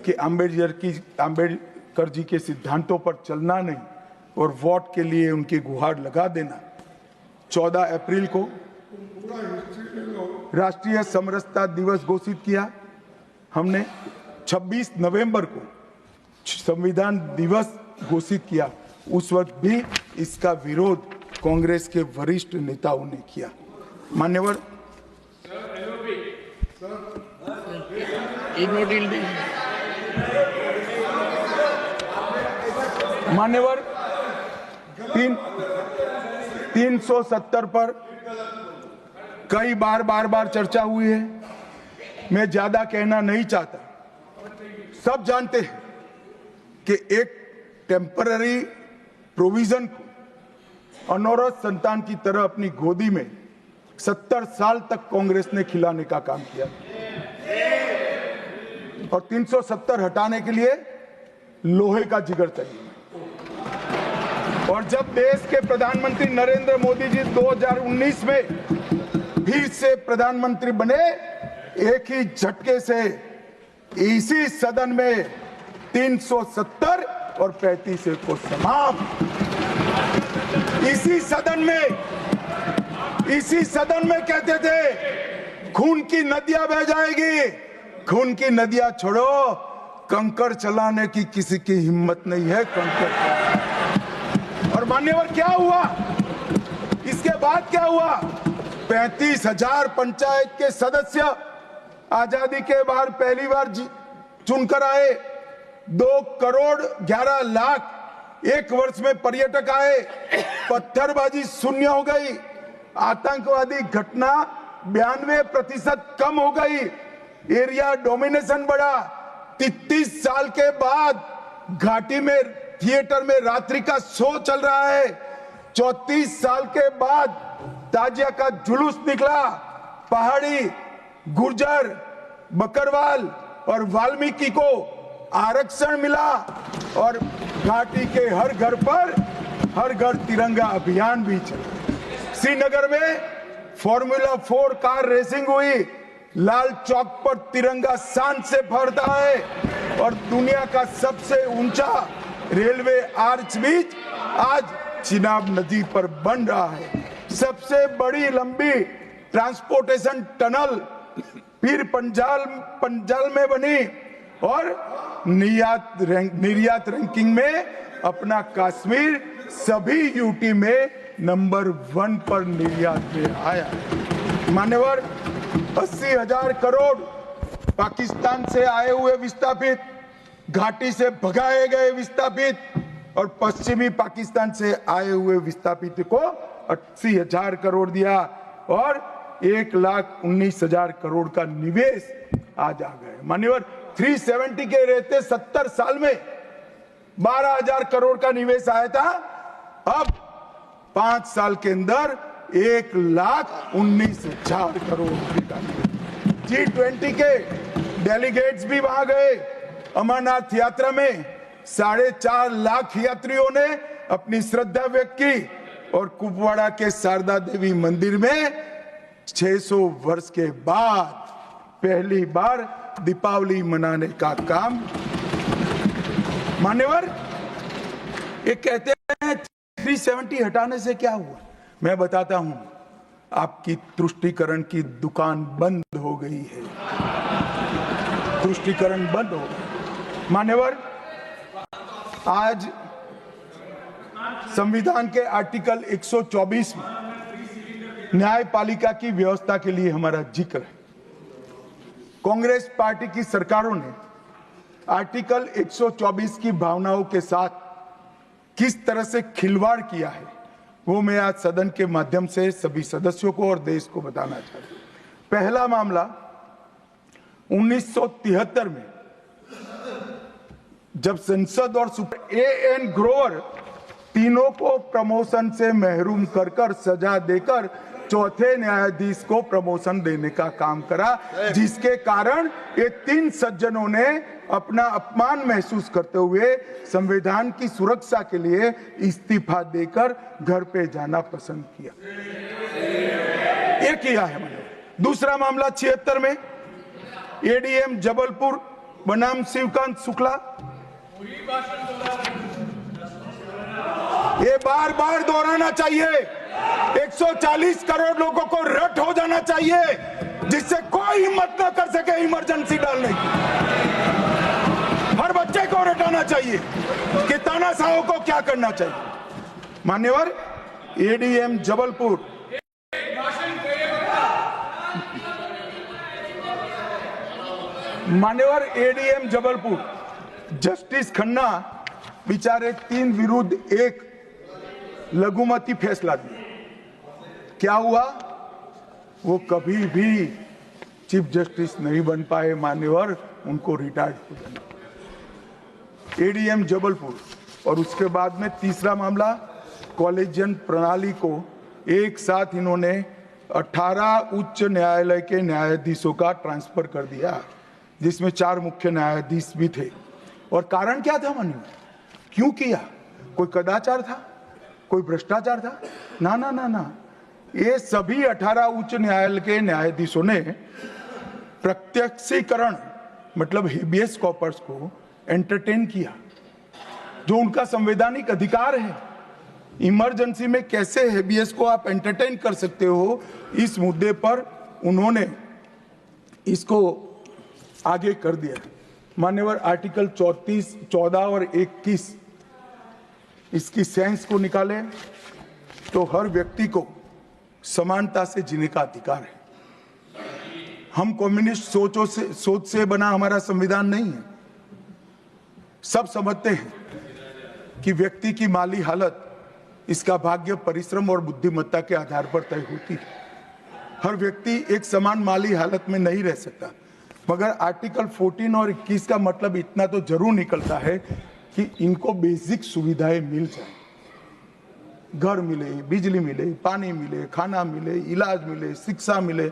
कि आंबेडकर जी के सिद्धांतों पर चलना नहीं और वोट के लिए उनकी गुहार लगा देना। 14 अप्रैल को राष्ट्रीय समरसता दिवस घोषित किया हमने, 26 नवंबर को संविधान दिवस घोषित किया। उस वक्त भी इसका विरोध कांग्रेस के वरिष्ठ नेताओं ने किया। मान्यवर, मान्यवर 370 पर कई बार चर्चा हुई है। मैं ज्यादा कहना नहीं चाहता। सब जानते हैं कि एक टेम्पररी प्रोविजन को अनौरत संतान की तरह अपनी गोदी में 70 साल तक कांग्रेस ने खिलाने का काम किया और 370 हटाने के लिए लोहे का जिगर चाहिए। और जब देश के प्रधानमंत्री नरेंद्र मोदी जी 2019 में फिर से प्रधानमंत्री बने, एक ही झटके से इसी सदन में 370 और 35 को समाप्त। इसी सदन में कहते थे खून की नदियां बह जाएगी। खून की नदियां छोड़ो, कंकड़ चलाने की किसी की हिम्मत नहीं है। कंकड़। और मान्यवर क्या हुआ? इसके बाद क्या हुआ? 35,000 पंचायत के सदस्य आजादी के बाद पहली बार चुनकर आए। 2 करोड़ 11 लाख एक वर्ष में पर्यटक आए। पत्थरबाजी शून्य हो गई। आतंकवादी घटना 92% कम हो गई। एरिया डोमिनेशन बढ़ा। 33 साल के बाद घाटी में थिएटर में रात्रि का शो चल रहा है। 34 साल के बाद ताजिया का जुलूस निकला। पहाड़ी, गुर्जर, बकरवाल और वाल्मीकि को आरक्षण मिला और घाटी के हर घर पर हर घर तिरंगा अभियान भी चला। श्रीनगर में फॉर्मूला 4 कार रेसिंग हुई। लाल चौक पर तिरंगा शान से फहरता है और दुनिया का सबसे ऊंचा रेलवे आर्च भी आज चिनाब नदी पर बन रहा है। सबसे बड़ी लंबी ट्रांसपोर्टेशन टनल फिर पंजाल में बनी और निर्यात रैंकिंग में अपना कश्मीर सभी यूटी में नंबर 1 पर निर्यात में आया। मान्यवर 80,000 करोड़ पाकिस्तान से आए हुए विस्थापित, घाटी से भगाए गए विस्थापित और पश्चिमी पाकिस्तान से आए हुए विस्थापित को 80,000 करोड़ दिया और 1,19,000 करोड़ का निवेश आज आ गए। मान्यवर 370 के रहते 70 साल में 12,000 करोड़ का निवेश आया था। अब 5 साल के अंदर 1,19,000 करोड़ का। G20 के डेलीगेट्स भी वहां गए। अमरनाथ यात्रा में 4.5 लाख यात्रियों ने अपनी श्रद्धा व्यक्त की और कुपवाड़ा के शारदा देवी मंदिर में 600 वर्ष के बाद पहली बार दीपावली मनाने का काम। मान्यवर ये कहते हैं 370 हटाने से क्या हुआ? मैं बताता हूं, आपकी तुष्टीकरण की दुकान बंद हो गई है। तुष्टीकरण बंद हो गई। मान्यवर आज संविधान के आर्टिकल 124 में न्यायपालिका की व्यवस्था के लिए हमारा जिक्र है। कांग्रेस पार्टी की सरकारों ने आर्टिकल 124 की भावनाओं के साथ किस तरह से खिलवाड़ किया है वो मैं आज सदन के माध्यम से सभी सदस्यों को और देश को बताना चाहता हूं। पहला मामला 1973 में जब संसद और A.N. ग्रोवर तीनों को प्रमोशन से महरूम कर सजा देकर चौथे न्यायाधीश को प्रमोशन देने का काम करा, जिसके कारण ये तीन सज्जनों ने अपना अपमान महसूस करते हुए संविधान की सुरक्षा के लिए इस्तीफा देकर घर पे जाना पसंद किया। ये किया है मैंने। दूसरा मामला 76 में ADM जबलपुर बनाम शिवकांत शुक्ला, ये बार बार दोहराना चाहिए। 140 करोड़ लोगों को रट हो जाना चाहिए जिससे कोई हिम्मत ना कर सके इमरजेंसी डालने की। हर बच्चे को रटाना चाहिए कि तानाशाहों को क्या करना चाहिए। मान्यवर ADM जबलपुर, मान्यवर ADM जबलपुर जस्टिस खन्ना बेचारे 3 विरुद्ध 1 लघुमती फैसला दिया। क्या हुआ? वो कभी भी चीफ जस्टिस नहीं बन पाए। मान्यवर उनको रिटायर्ड हो जाना। ADM जबलपुर और उसके बाद में तीसरा मामला कॉलेजियन प्रणाली को एक साथ इन्होंने 18 उच्च न्यायालय के न्यायाधीशों का ट्रांसफर कर दिया, जिसमें 4 मुख्य न्यायाधीश भी थे। और कारण क्या था मान्यवर? क्यों किया? कोई कदाचार था? कोई भ्रष्टाचार था? ना ना ना ना, ये सभी 18 उच्च न्यायालय के न्यायाधीशों ने प्रत्यक्षीकरण मतलब हेबियस कॉर्पस को एंटरटेन किया, जो उनका संवैधानिक अधिकार है। इमरजेंसी में कैसे हेबियस को आप एंटरटेन कर सकते हो, इस मुद्दे पर उन्होंने इसको आगे कर दिया। मान्यवर आर्टिकल 34, 14 और 21 इसकी सेंस को निकाले तो हर व्यक्ति को समानता से जीने का अधिकार है। हम कम्युनिस्ट सोच से बना हमारा संविधान नहीं है। सब समझते हैं कि व्यक्ति की माली हालत इसका भाग्य, परिश्रम और बुद्धिमत्ता के आधार पर तय होती है। हर व्यक्ति एक समान माली हालत में नहीं रह सकता, मगर आर्टिकल 14 और 21 का मतलब इतना तो जरूर निकलता है कि इनको बेसिक सुविधाएं मिल जाए। घर मिले, बिजली मिले, पानी मिले, खाना मिले, इलाज मिले, शिक्षा मिले।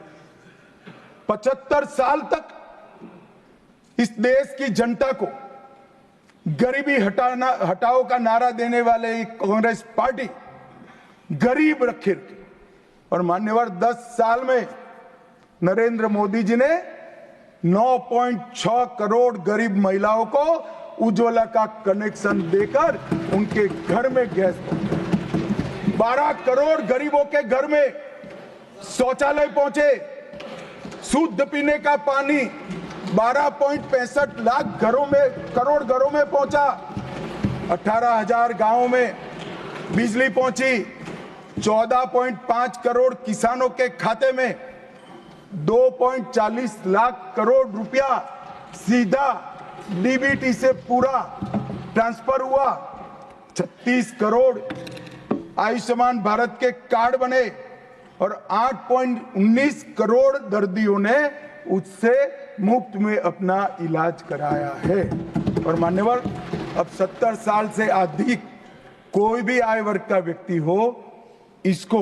75 साल तक इस देश की जनता को गरीबी हटाओ का नारा देने वाले कांग्रेस पार्टी गरीब रखे। और मान्यवर 10 साल में नरेंद्र मोदी जी ने 9.6 करोड़ गरीब महिलाओं को उज्ज्वला का कनेक्शन देकर उनके घर में गैस पहुंचा। 12 करोड़ गरीबों के घर में शौचालय पहुंचे। शुद्ध पीने का पानी 12.65 लाख करोड़ घरों में पहुंचा। 18,000 गांवों में बिजली पहुंची। 14.5 करोड़ किसानों के खाते में 2.40 लाख करोड़ रुपया सीधा डीबीटी से पूरा ट्रांसफर हुआ। 36 करोड़ आयुष्मान भारत के कार्ड बने और 8.19 करोड़ दर्दियों ने उससे मुफ्त में अपना इलाज कराया है। और मान्यवर अब 70 साल से अधिक कोई भी आय वर्ग का व्यक्ति हो, इसको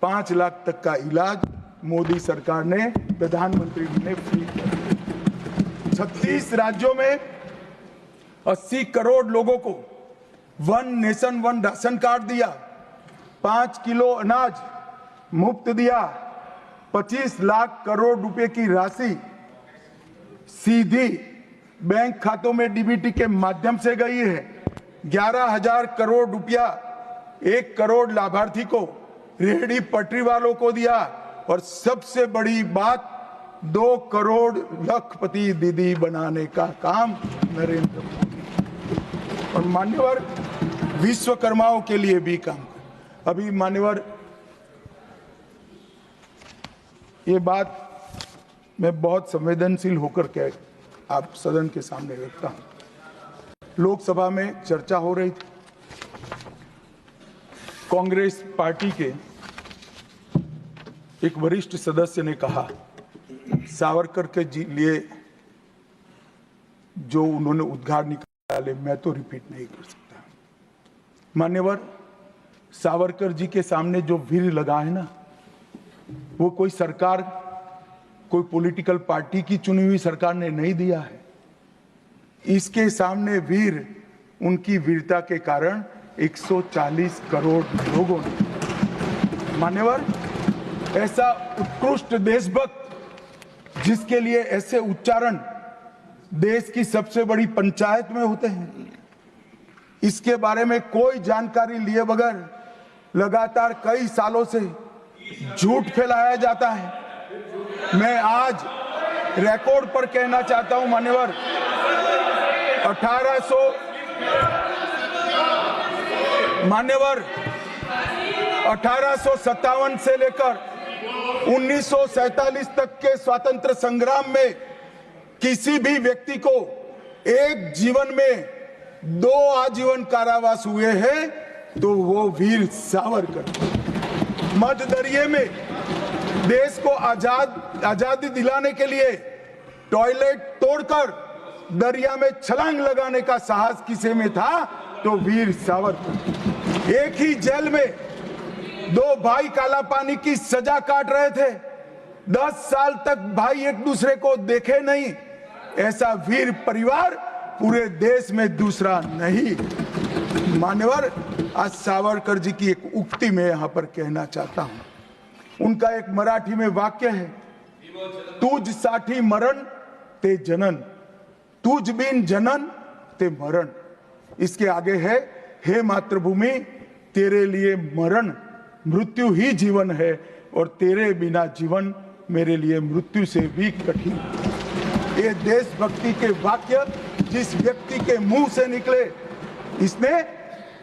5 लाख तक का इलाज मोदी सरकार ने, प्रधानमंत्री जी ने फ्री कर दिया। 36 राज्यों में 80 करोड़ लोगों को 1 नेशन 1 राशन कार्ड दिया। 5 किलो अनाज मुफ्त दिया। 25 लाख करोड़ रुपए की राशि सीधी बैंक खातों में डीबीटी के माध्यम से गई है। 11,000 करोड़ रुपया 1 करोड़ लाभार्थी को, रेहड़ी पटरी वालों को दिया। और सबसे बड़ी बात, 2 करोड़ लखपति दीदी बनाने का काम नरेंद्र मोदी। और मान्यवर विश्वकर्माओं के लिए भी काम कर। अभी मान्यवर ये बात मैं बहुत संवेदनशील होकर के आप सदन के सामने रखता हूं। लोकसभा में चर्चा हो रही थी, कांग्रेस पार्टी के एक वरिष्ठ सदस्य ने कहा सावरकर के लिए जो उन्होंने उद्गार निकाले मैं तो रिपीट नहीं कर सकता। मान्यवर सावरकर जी के सामने जो वीर लगा है ना, वो कोई सरकार, कोई पॉलिटिकल पार्टी की चुनी हुई सरकार ने नहीं दिया है। इसके सामने वीर उनकी वीरता के कारण 140 करोड़ लोगों ने। मान्यवर ऐसा उत्कृष्ट देशभक्त जिसके लिए ऐसे उच्चारण देश की सबसे बड़ी पंचायत में होते हैं, इसके बारे में कोई जानकारी लिए बगैर लगातार कई सालों से झूठ फैलाया जाता है। मैं आज रिकॉर्ड पर कहना चाहता हूं मान्यवर, 1857 से लेकर 1947 तक के स्वतंत्र संग्राम में किसी भी व्यक्ति को एक जीवन में 2 आजीवन कारावास हुए हैं तो वो वीर सावरकर। मध्य दरिये में देश को आजादी दिलाने के लिए टॉयलेट तोड़कर दरिया में छलांग लगाने का साहस किसी में था तो वीर सावरकर। एक ही जेल में 2 भाई काला पानी की सजा काट रहे थे, 10 साल तक भाई एक दूसरे को देखे नहीं। ऐसा वीर परिवार पूरे देश में दूसरा नहीं। मान्यवर आज सावरकर जी की एक उक्ति में यहां पर कहना चाहता हूं। उनका एक मराठी में वाक्य है, तुझ साठी मरण ते जनन, तुझ बिन जनन ते मरण। इसके आगे है, हे मातृभूमि तेरे लिए मरण मृत्यु ही जीवन है और तेरे बिना जीवन मेरे लिए मृत्यु से भी कठिन। ये देशभक्ति के वाक्य जिस व्यक्ति के मुंह से निकले,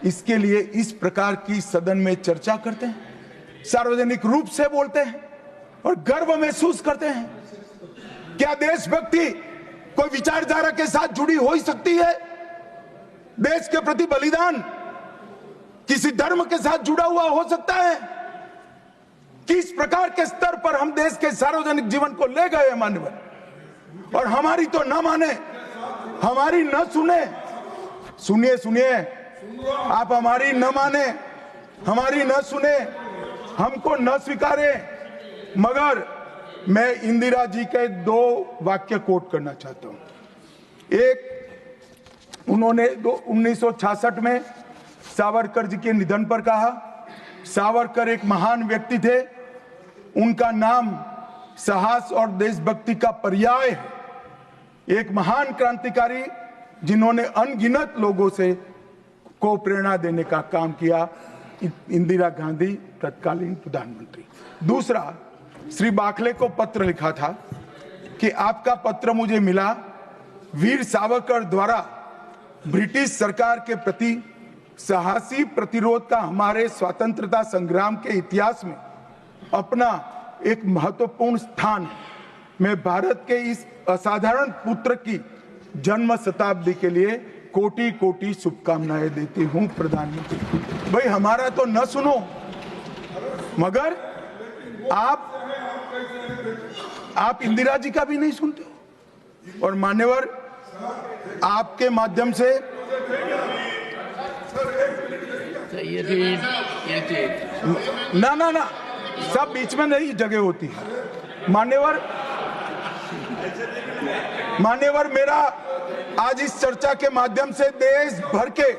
इसके लिए इस प्रकार की सदन में चर्चा करते हैं, सार्वजनिक रूप से बोलते हैं और गर्व महसूस करते हैं। क्या देशभक्ति कोई विचारधारा के साथ जुड़ी हो ही सकती है? देश के प्रति बलिदान किसी धर्म के साथ जुड़ा हुआ हो सकता है? किस प्रकार के स्तर पर हम देश के सार्वजनिक जीवन को ले गए हैं मान्यवर, और हमारी तो न माने, हमारी न सुने। सुनिए, आप हमारी न माने, हमारी न सुने, हमको न स्वीकारे, मगर मैं इंदिरा जी के 2 वाक्य कोट करना चाहता हूं। एक, उन्होंने 1966 में सावरकर जी के निधन पर कहा, सावरकर एक महान व्यक्ति थे, उनका नाम साहस और देशभक्ति का पर्याय है। एक महान क्रांतिकारी जिन्होंने अनगिनत लोगों को प्रेरणा देने का काम किया, इंदिरा गांधी तत्कालीन प्रधानमंत्री। दूसरा, श्री बाखले को पत्र लिखा था कि आपका पत्र मुझे मिला, वीर सावरकर द्वारा ब्रिटिश सरकार के प्रति साहसी प्रतिरोध का हमारे स्वतंत्रता संग्राम के इतिहास में अपना एक महत्वपूर्ण स्थान है। मैं भारत के इस असाधारण पुत्र की जन्म शताब्दी के लिए कोटि कोटि शुभकामनाएं देती हूं प्रधानमंत्री। भाई हमारा तो न सुनो, मगर आप इंदिरा जी का भी नहीं सुनते हो। और मान्यवर आपके माध्यम से ना सब बीच में नहीं जगह होती है। मान्यवर मेरा आज इस चर्चा के माध्यम से देश भर के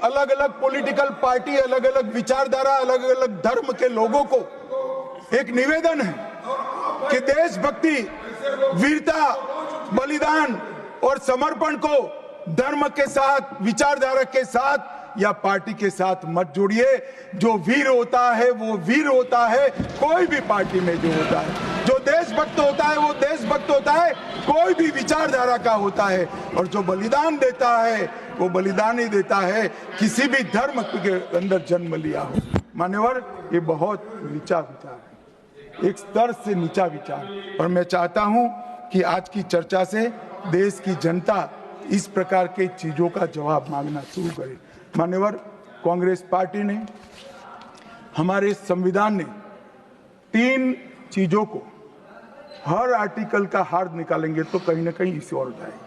अलग अलग पॉलिटिकल पार्टी, अलग अलग विचारधारा, अलग अलग धर्म के लोगों को एक निवेदन है कि देशभक्ति, वीरता, बलिदान और समर्पण को धर्म के साथ, विचारधारा के साथ या पार्टी के साथ मत जोड़िए। जो वीर होता है वो वीर होता है, कोई भी पार्टी में जो होता है। जो देशभक्त होता है वो देशभक्त होता है, कोई भी विचारधारा का होता है, और जो बलिदान देता है वो बलिदान ही देता है, किसी भी धर्म के अंदर जन्म लिया हो। मान्यवर, ये बहुत नीचा विचार है, एक स्तर से नीचा विचार, और मैं चाहता हूं कि आज की चर्चा से देश की जनता इस प्रकार के चीजों का जवाब मांगना शुरू करे। मान्यवर, कांग्रेस पार्टी ने, हमारे संविधान ने 3 चीजों को, हर आर्टिकल का हार्द निकालेंगे तो कहीं ना कहीं इसे और जाएगी।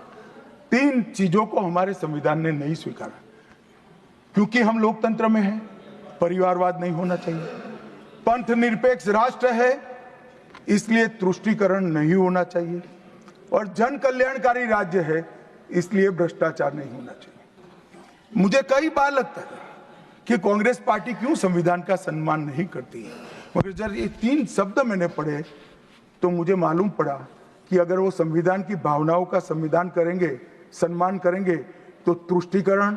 3 चीजों को हमारे संविधान ने नहीं स्वीकारा, क्योंकि हम लोकतंत्र में हैं, परिवारवाद नहीं होना चाहिए, पंथ निरपेक्ष राष्ट्र है इसलिए तुष्टीकरण नहीं होना चाहिए, और जन कल्याणकारी राज्य है इसलिए भ्रष्टाचार नहीं होना चाहिए। मुझे कई बार लगता है कि कांग्रेस पार्टी क्यों संविधान का सम्मान नहीं करती है, मगर जब ये 3 शब्द मैंने पढ़े तो मुझे मालूम पड़ा कि अगर वो संविधान की भावनाओं का सम्मान करेंगे तो तुष्टीकरण,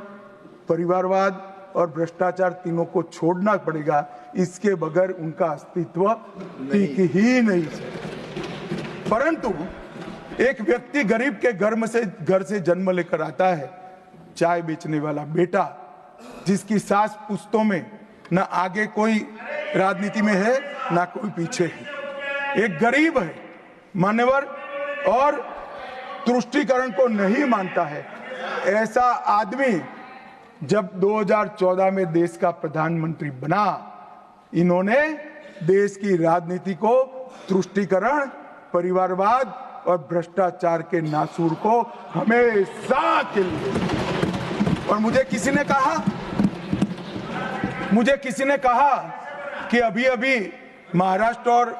परिवारवाद और भ्रष्टाचार तीनों को छोड़ना पड़ेगा, इसके बगैर उनका अस्तित्व टिक ही नहीं सकता। परंतु एक व्यक्ति गरीब के घर से जन्म लेकर आता है, चाय बेचने वाला बेटा, जिसकी सास पुश्तों में न आगे कोई राजनीति में है ना कोई पीछे है, एक गरीब है मान्यवर, और तुष्टीकरण को नहीं मानता है। ऐसा आदमी जब 2014 में देश का प्रधानमंत्री बना, इन्होंने देश की राजनीति को तुष्टीकरण, परिवारवाद और भ्रष्टाचार के नासूर को हमेशा के लिए, और मुझे किसी ने कहा कि अभी महाराष्ट्र और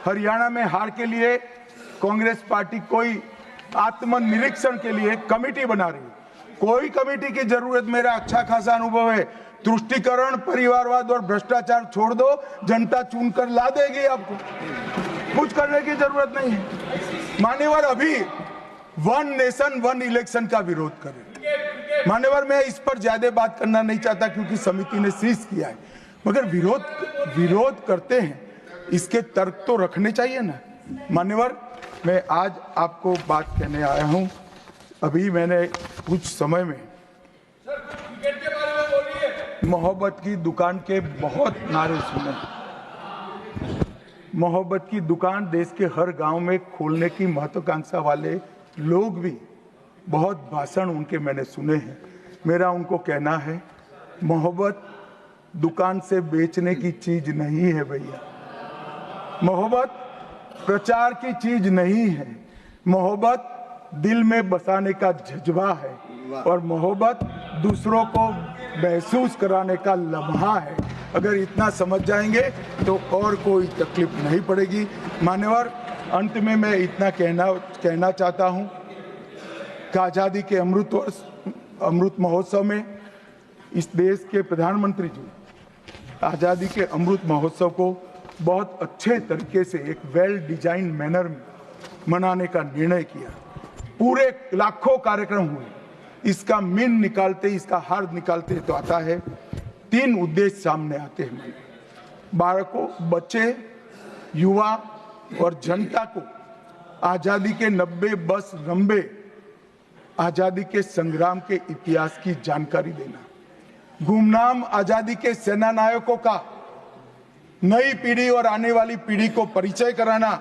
हरियाणा में हार के लिए कांग्रेस पार्टी कोई आत्मनिरीक्षण के लिए कमेटी बना रही है। कोई कमेटी की जरूरत, मेरा अच्छा खासा अनुभव है, तुष्टीकरण, परिवारवाद और भ्रष्टाचार छोड़ दो, जनता चुनकर ला देगी आपको, कुछ करने की जरूरत नहीं है। मान्यवर, अभी 1 नेशन 1 इलेक्शन का विरोध करें। मान्यवर, मैं इस पर ज्यादा बात करना नहीं चाहता क्योंकि समिति ने शीश किया है, मगर विरोध करते हैं, इसके तर्क तो रखने चाहिए ना। मान्यवर, मैं आज आपको बात कहने आया हूं। अभी मैंने कुछ समय में मोहब्बत की दुकान के बहुत नारे सुने। मोहब्बत की दुकान देश के हर गांव में खोलने की महत्वाकांक्षा वाले लोग भी, बहुत भाषण उनके मैंने सुने हैं। मेरा उनको कहना है, मोहब्बत दुकान से बेचने की चीज नहीं है भैया, मोहब्बत प्रचार की चीज नहीं है, मोहब्बत दिल में बसाने का जज्बा है, और मोहब्बत दूसरों को महसूस कराने का लम्हा है। अगर इतना समझ जाएंगे तो और कोई तकलीफ नहीं पड़ेगी। मान्यवर, अंत में मैं इतना कहना चाहता हूं कि आज़ादी के अमृत महोत्सव में इस देश के प्रधानमंत्री जी आज़ादी के अमृत महोत्सव को बहुत अच्छे तरीके से एक वेल डिजाइन मैनर में मनाने का निर्णय किया। पूरे लाखों कार्यक्रम हुए, इसका मीन निकालते, इसका हार्द निकालते तो आता है 3 उद्देश्य सामने आते हैं। बालकों, बच्चे, युवा और जनता को आजादी के 90 बस लंबे आजादी के संग्राम के इतिहास की जानकारी देना, गुमनाम आजादी के सेना नायकों का नई पीढ़ी और आने वाली पीढ़ी को परिचय कराना,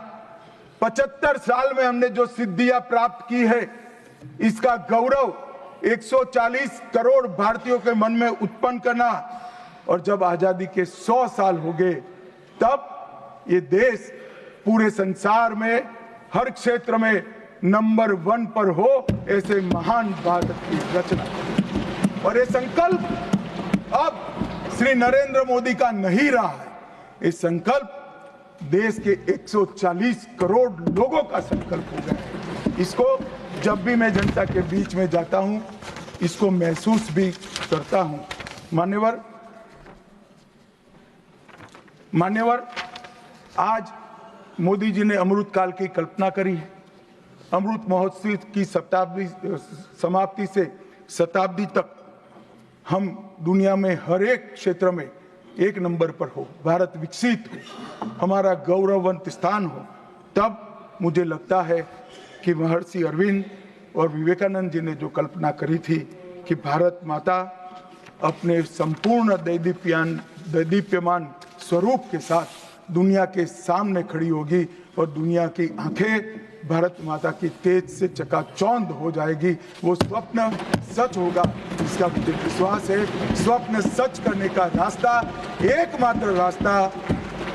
75 साल में हमने जो सिद्धियां प्राप्त की है इसका गौरव 140 करोड़ भारतीयों के मन में उत्पन्न करना, और जब आजादी के 100 साल हो गए तब ये देश पूरे संसार में हर क्षेत्र में नंबर 1 पर हो, ऐसे महान भारत की रचना। और ये संकल्प अब श्री नरेंद्र मोदी का नहीं रहा है, ये संकल्प देश के 140 करोड़ लोगों का संकल्प हो गया है। इसको जब भी मैं जनता के बीच में जाता हूं, इसको महसूस भी करता हूं। मान्यवर, आज मोदी जी ने अमृत काल की कल्पना करी है। अमृत महोत्सव की समाप्ति से शताब्दी तक हम दुनिया में हर एक क्षेत्र में 1 नंबर पर हो, भारत विकसित हो, हमारा गौरववंत स्थान हो, तब मुझे लगता है कि महर्षि अरविंद और विवेकानंद जी ने जो कल्पना करी थी कि भारत माता अपने संपूर्ण दैदीप्यमान स्वरूप के साथ दुनिया के सामने खड़ी होगी और दुनिया की आंखें भारत माता की तेज से चकाचौंध हो जाएगी। वो स्वप्न सच होगा, इसका मुझे विश्वास है। स्वप्न सच करने का रास्ता, एकमात्र रास्ता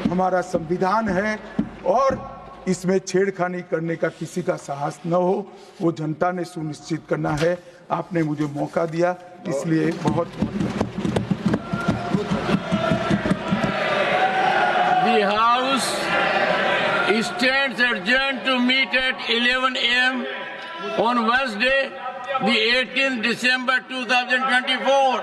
हमारा संविधान है और इसमें छेड़खानी करने का किसी का साहस न हो, वो जनता ने सुनिश्चित करना है। आपने मुझे मौका दिया, इसलिए बहुत The House stands adjourned to meet at 11 a.m. on Wednesday, the 18th December 2024.